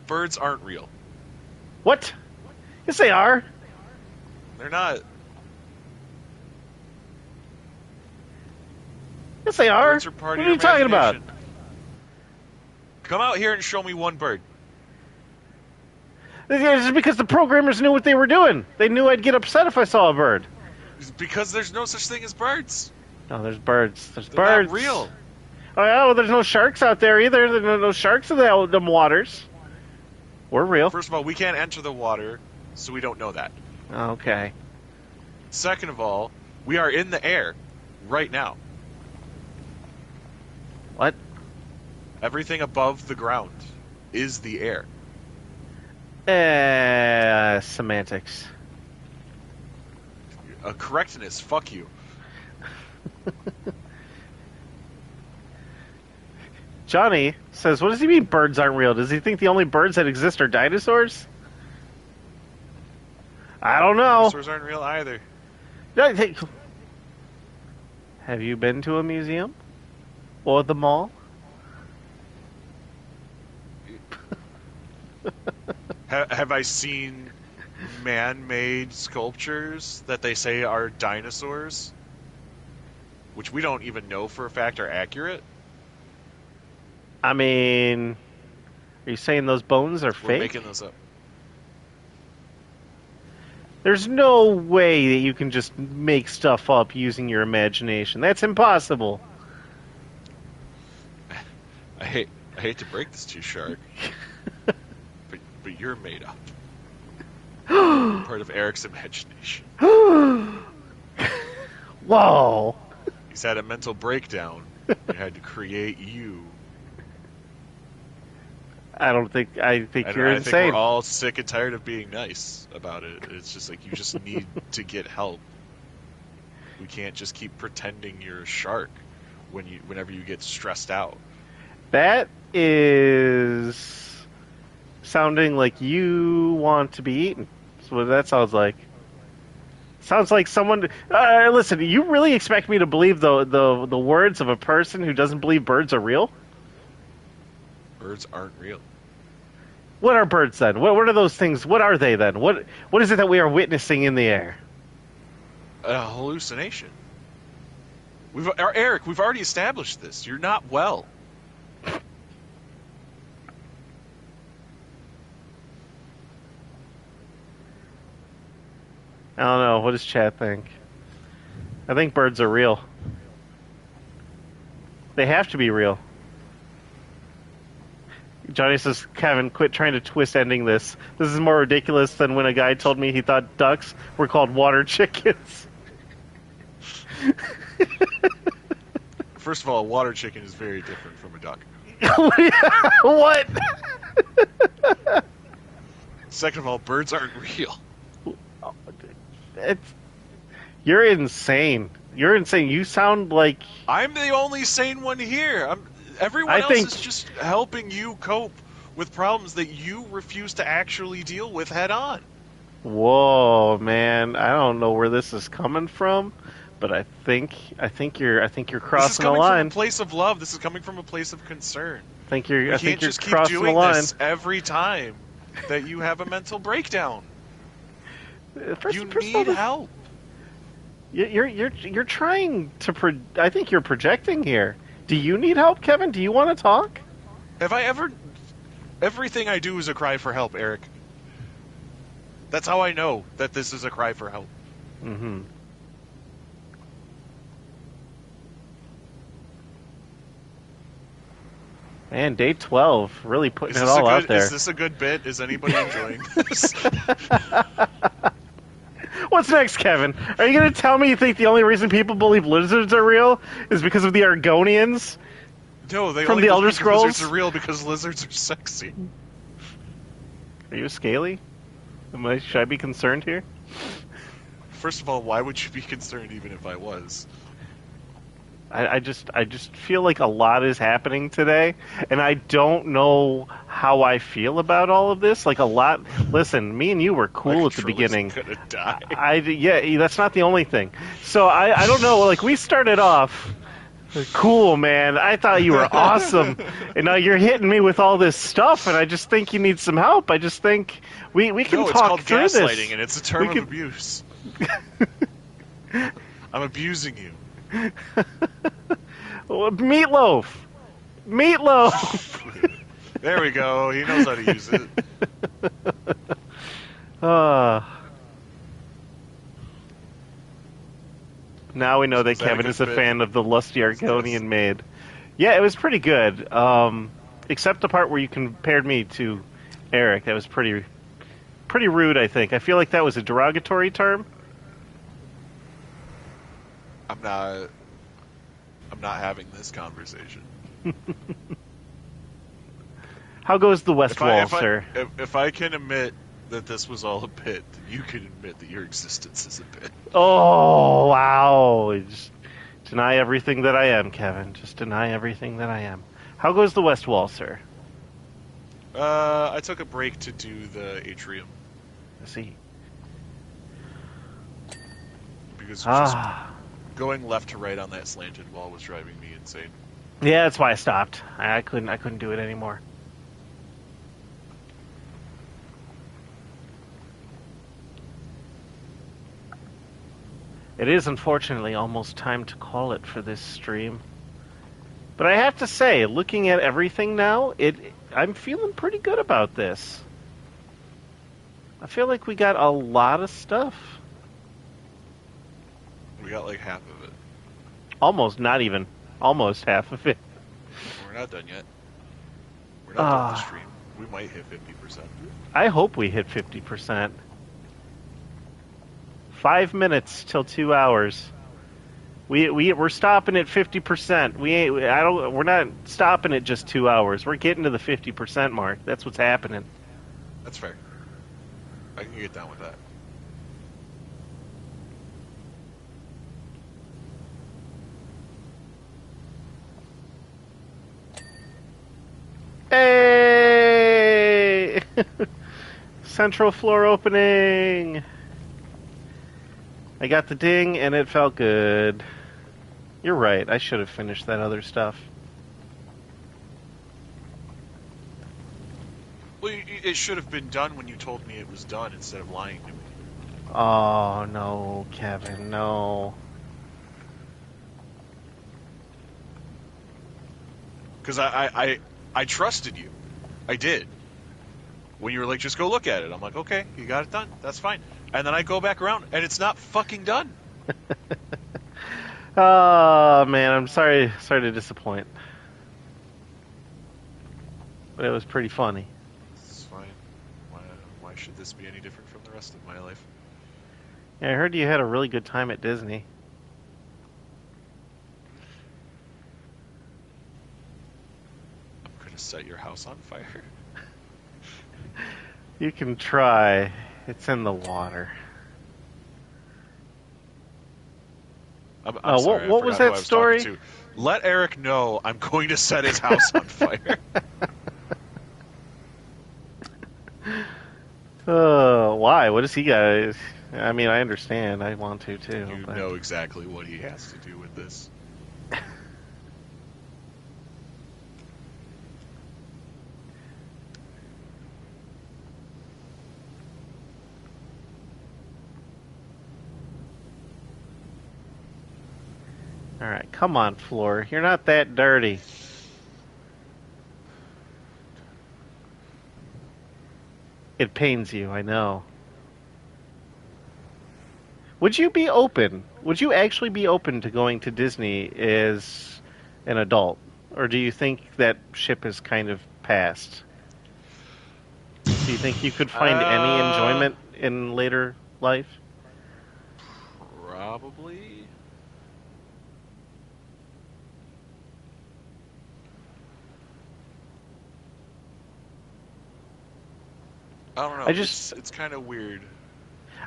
birds aren't real. What? Yes, they are. They're not. Yes, they are. Birds are part What of are you talking about? imagination. Come out here and show me one bird. It's just because the programmers knew what they were doing. They knew I'd get upset if I saw a bird. Because there's no such thing as birds. No, there's birds. There's They're birds. not real. Oh, yeah, well, there's no sharks out there either. There's no sharks in them waters. We're real. First of all, we can't enter the water, so we don't know that. Okay. Second of all, we are in the air right now. What? Everything above the ground is the air. Semantics. Correctness. Fuck you. Johnny says, what does he mean birds aren't real? Does he think the only birds that exist are dinosaurs? I Nope. don't know. Dinosaurs aren't real either. Have you been to a museum? Or the mall? Have I seen man-made sculptures that they say are dinosaurs, which we don't even know for a fact are accurate? I mean, are you saying those bones are We're fake? making those up. There's no way that you can just make stuff up using your imagination. That's impossible. I hate to break this to you, Shark, but you're made up. You're part of Eric's imagination. Whoa. He's had a mental breakdown and had to create you. I think you're I think insane. we're all sick and tired of being nice about it. It's just like you just need to get help. We can't just keep pretending you're a shark whenever you get stressed out. That is sounding like you want to be eaten. That's what that sounds like. Sounds like someone. Listen, you really expect me to believe the words of a person who doesn't believe birds are real? Birds aren't real. What are birds then? What are those things? What are they then? What is it that we are witnessing in the air? A hallucination. Eric, we've already established this. You're not well. I don't know. What does chat think? I think birds are real. They have to be real. Johnny says, Kevin, quit trying to twist ending this. This is more ridiculous than when a guy told me he thought ducks were called water chickens. First of all, a water chicken is very different from a duck. What? Second of all, birds aren't real. It's, you're insane. You're insane. You sound like... I'm the only sane one here. Everyone else is just helping you cope with problems that you refuse to actually deal with head on. Whoa, man! I don't know where this is coming from, but I think you're This is crossing the coming from line. a place of love. This is coming from a place of concern. I think We you're can't just keep crossing the doing line. this every time that you have a mental breakdown. You need help. You're trying to. I think you're projecting here. Do you need help, Kevin? Do you want to talk? Have I ever? Everything I do is a cry for help, Eric. That's how I know that this is a cry for help. Mm-hmm. Man, day 12, really putting it all out there. Is this a good bit? Is anybody enjoying this? What's next, Kevin? Are you going to tell me you think the only reason people believe lizards are real is because of the Argonians? No, they from only the Elder believe Scrolls? Lizards are real because lizards are sexy. Are you scaly? Should I be concerned here? First of all, why would you be concerned even if I was? I just feel like a lot is happening today, and I don't know how I feel about all of this. Like a lot. Listen, me and you were cool at the beginning. Gonna die. Yeah, that's not the only thing. So I don't know. Like we started off cool, man. I thought you were awesome, and now you're hitting me with all this stuff, and I just think you need some help. I just think we can talk through this. It's called gaslighting, and it's a term of abuse. I'm abusing you. Meatloaf. There we go. He knows how to use it. Now we know that Kevin is a fan of the lusty Argonian maid. Yeah, it was pretty good. Except the part where you compared me to Eric. That was pretty rude, I think. I feel like that was a derogatory term. I'm not having this conversation. How goes the west If I wall, if I sir? if I can admit that this was all a bit, then you can admit that your existence is a bit. Oh, wow. Just deny everything that I am, Kevin. Just deny everything that I am. How goes the west wall, sir? I took a break to do the atrium I see. because just Ah. going left to right on that slanted wall was driving me insane. Yeah, that's why I stopped. I couldn't do it anymore. It is unfortunately almost time to call it for this stream. But I have to say, looking at everything now, I'm feeling pretty good about this. I feel like we got a lot of stuff. We got like half of it. Almost, not even. Almost half of it. We're not done yet. We're not done with the Ah, stream. We might hit 50%. I hope we hit 50%. 5 minutes till 2 hours. We're stopping at 50%. We ain't. I don't. We're not stopping at just 2 hours. We're getting to the 50% mark. That's what's happening. That's fair. I can get down with that. Hey! Central floor opening. I got the ding and it felt good. You're right. I should have finished that other stuff. Well, it should have been done when you told me it was done instead of lying to me. Oh no, Kevin, no. Because I trusted you. I did. When you were like, just go look at it. I'm like, okay, you got it done. That's fine. And then I go back around and it's not fucking done. Oh man, I'm sorry to disappoint. But it was pretty funny. It's fine. Why, why should this be any different from the rest of my life? Yeah, I heard you had a really good time at Disney. I'm going to set your house on fire. You can try. It's in the water. I'm sorry, I what was forgot who that I was talking story? to. Let Eric know I'm going to set his house on fire. Why? What does he got? I mean, I understand. I want to too, You but know exactly what he has to do with this. all right, come on, floor. You're not that dirty. It pains you, I know. Would you be open? Would you actually be open to going to Disney as an adult? Or do you think that ship has kind of passed? Do you think you could find any Uh, enjoyment in later life? Probably. I don't I know. just It's kind of weird.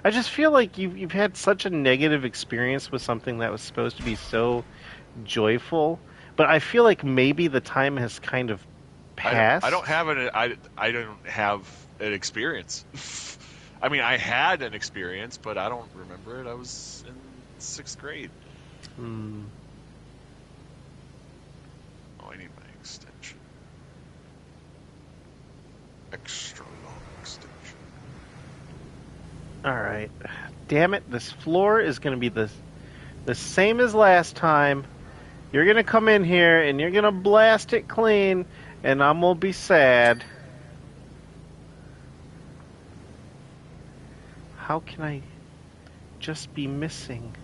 I just feel like you've had such a negative experience with something that was supposed to be so joyful, but I feel like maybe the time has kind of I don't passed. have I don't have an experience. I mean, I had an experience, but I don't remember it. I was in sixth grade. Hmm. Oh, I need my extension. Extra long extension. All right. Damn it, this floor is going to be the same as last time. You're going to come in here and you're going to blast it clean and I'm going to be sad. How can I just be missing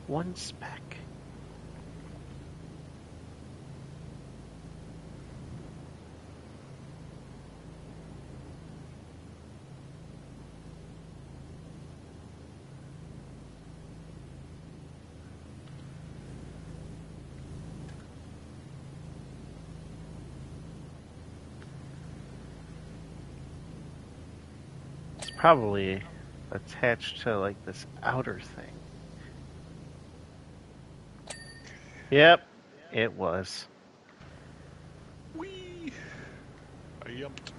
one speck? probably attached to like this outer thing. Yep, it was. Whee! I yumped.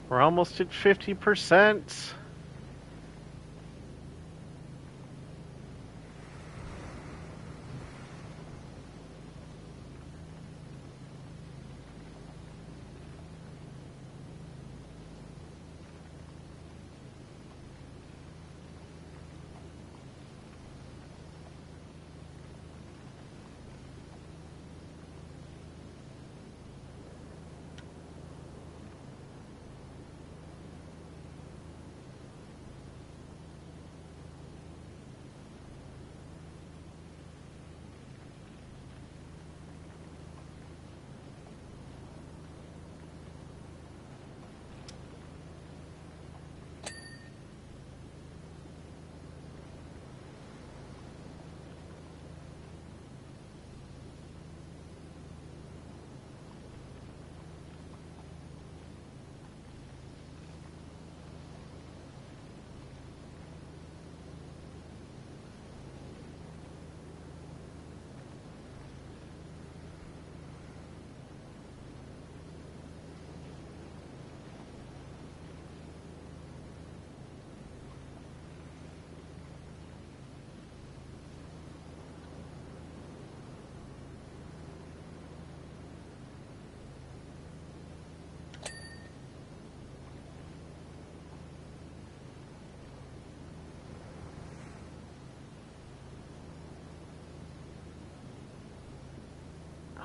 We're almost at 50%.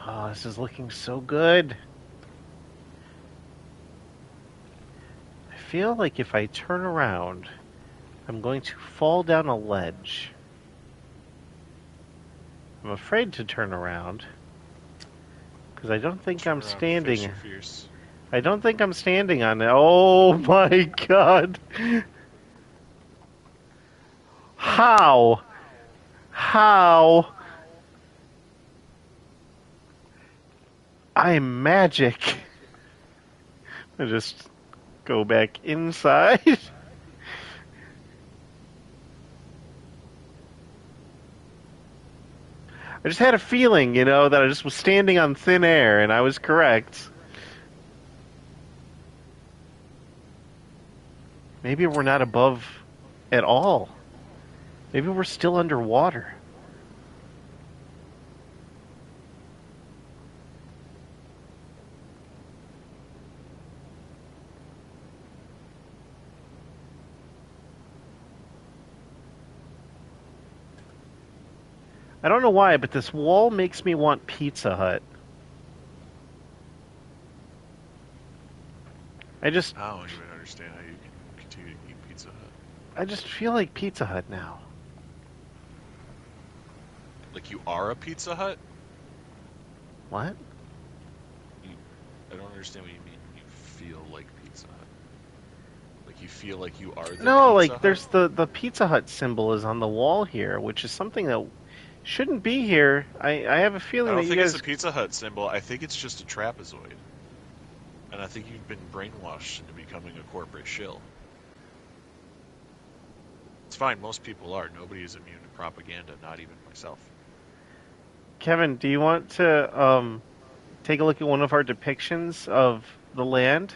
Oh, this is looking so good. I feel like if I turn around, I'm going to fall down a ledge. I'm afraid to turn around because I don't think Turn I'm around and face standing. your fears. I don't think I'm standing on it. Oh my god. How? How? I'm magic. I just go back inside. I just had a feeling, that I just was standing on thin air, and I was correct. Maybe we're not above at all. Maybe we're still underwater. I don't know why, but this wall makes me want Pizza Hut. I just, I don't even understand how you can continue to eat Pizza Hut. I just feel like Pizza Hut now. Like you are a Pizza Hut? What? You, I don't understand what you mean. You feel like Pizza Hut. Like you feel like you are the No, Pizza like Hut? there's the Pizza Hut symbol is on the wall here, which is something that shouldn't be here. I have a I feeling that don't you think it's guys. a Pizza Hut symbol. I think it's just a trapezoid. And I think you've been brainwashed into becoming a corporate shill. It's fine, most people are. Nobody is immune to propaganda, not even myself. Kevin, do you want to take a look at one of our depictions of the land?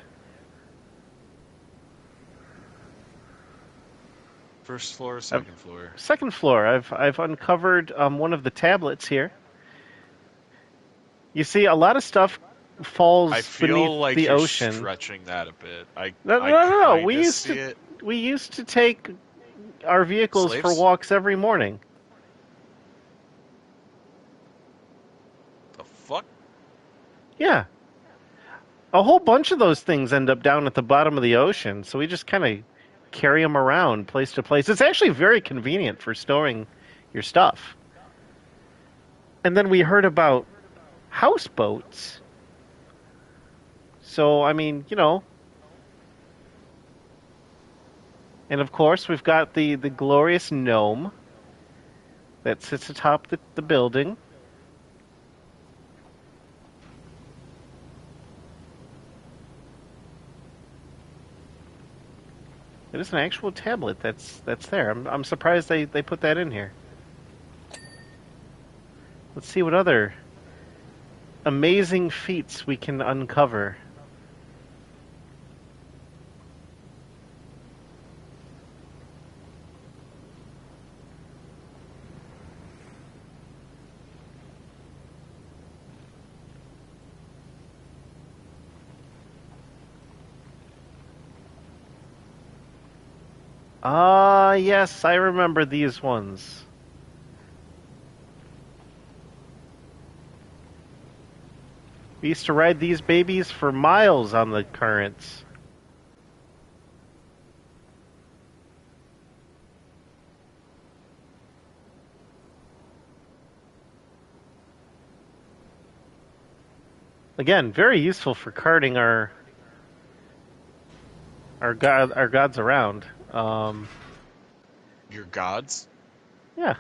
First floor, I've, second floor. second floor. I've uncovered one of the tablets here. You see, a lot of stuff I falls beneath feel like the you're ocean. stretching that a bit. I No, no, I no, no. kind of see it. We used to take our vehicles for Slaves? walks every morning. The fuck? Yeah, a whole bunch of those things end up down at the bottom of the ocean, so we just kind of carry them around place to place. It's actually very convenient for storing your stuff. And then we heard about houseboats. So, I mean, And of course, we've got the glorious gnome that sits atop the building. It is an actual tablet that's there. I'm surprised they put that in here. Let's see what other amazing feats we can uncover. Ah, yes, I remember these ones. We used to ride these babies for miles on the currents. Again, very useful for carting our gods around. Your gods? Yeah,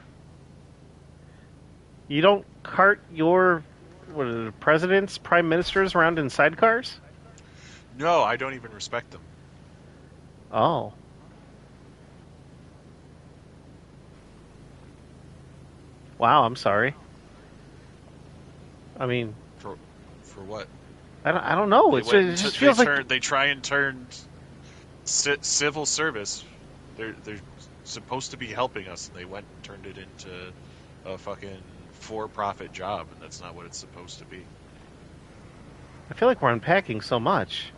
you don't cart your what are it, presidents, prime ministers around in sidecars. No, I don't even respect them. Oh, wow, I'm sorry. I mean, For what? I don't know. They went It into just feels like they try and turn civil service. They're supposed to be helping us, and they went and turned it into a fucking for-profit job, and that's not what it's supposed to be. I feel like we're unpacking so much.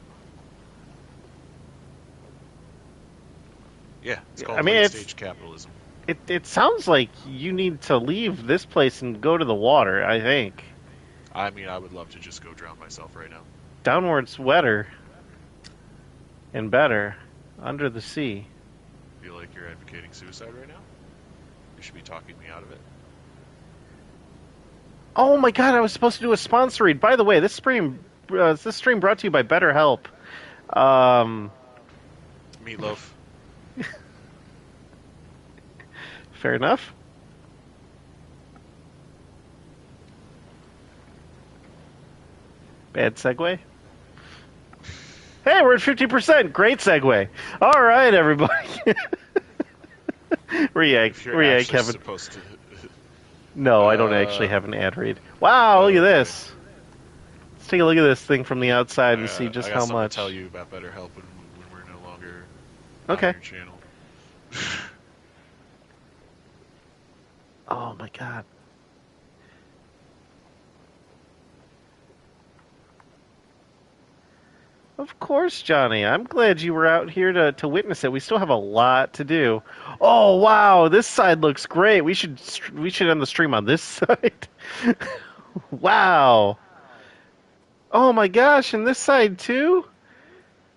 Yeah, it's I called mean, late-stage capitalism. it sounds like you need to leave this place and go to the water. I think I mean, I would love to just go drown myself right now. downwards wetter and better under the sea. Feel like you're advocating suicide right now? You should be talking me out of it. Oh my god, I was supposed to do a sponsor read. By the way, this stream brought to you by BetterHelp. Um, Meatloaf. fair enough. Bad segue. Hey, we're at 50%. Great segue. All right, everybody. If you're React, actually Kevin. supposed to. No, I don't actually Uh, have an ad read. Wow, look at okay. this. Let's take a look at this thing from the outside and see I just got how something to tell much. you about BetterHelp when we're no longer on Okay. your channel. Oh my god. Of course, Johnny. I'm glad you were out here to witness it. We still have a lot to do. Oh wow, this side looks great. We should end the stream on this side. Wow. Oh my gosh, and this side too?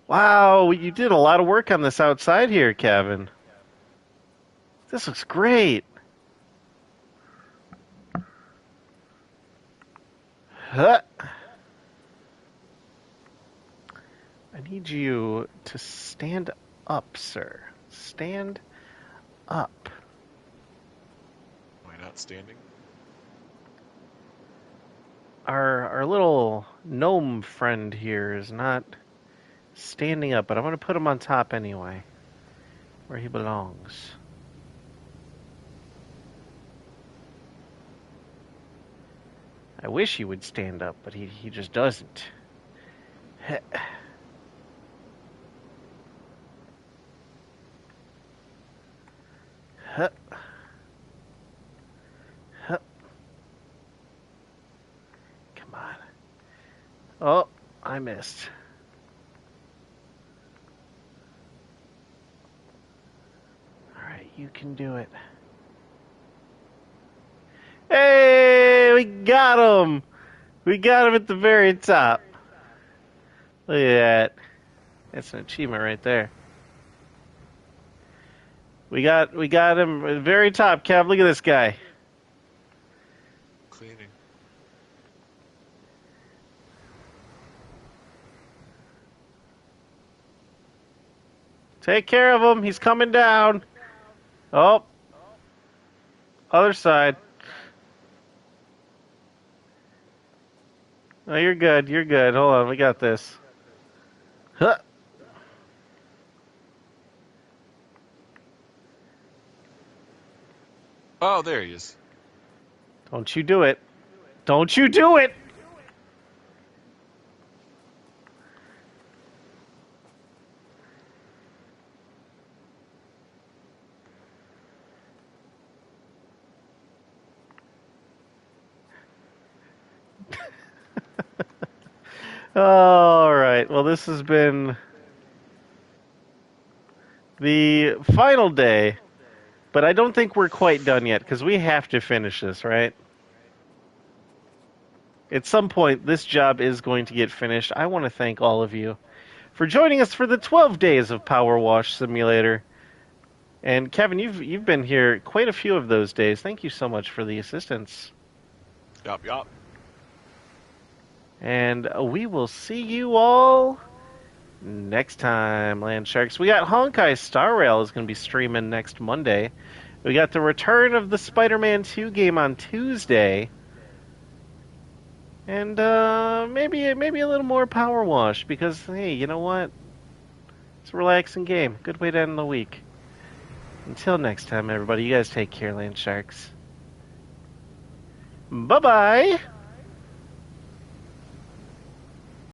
Wow, you did a lot of work on this outside here, Kevin. This looks great. Huh. I need you to stand up, sir. Stand up. Am I not standing? Our little gnome friend here is not standing up, but I'm going to put him on top anyway, where he belongs. I wish he would stand up, but he just doesn't. Heh. Huh. Huh. Come on. Oh, I missed. All right, you can do it. Hey, we got him. We got him at the very top. Look at that. That's an achievement right there. We got him at the very top, Kev. Look at this guy. Cleaning. Take care of him. He's coming down. Oh, other side. Oh, you're good. You're good. Hold on. We got this. Huh. Oh, there he is. Don't you do it. Don't you do it. All right. Well, this has been the final day, but I don't think we're quite done yet because we have to finish this, right? At some point, this job is going to get finished. I want to thank all of you for joining us for the 12 days of Power Wash Simulator. And Kevin, you've been here quite a few of those days. Thank you so much for the assistance. Yup, yup. And we will see you all next time, Land Sharks. We got Honkai Star Rail is going to be streaming next Monday. We got the return of the Spider-Man 2 game on Tuesday. And maybe a little more Power Wash because hey, you know what? It's a relaxing game. Good way to end the week. Until next time, everybody, you guys take care, Land Sharks. Bye bye.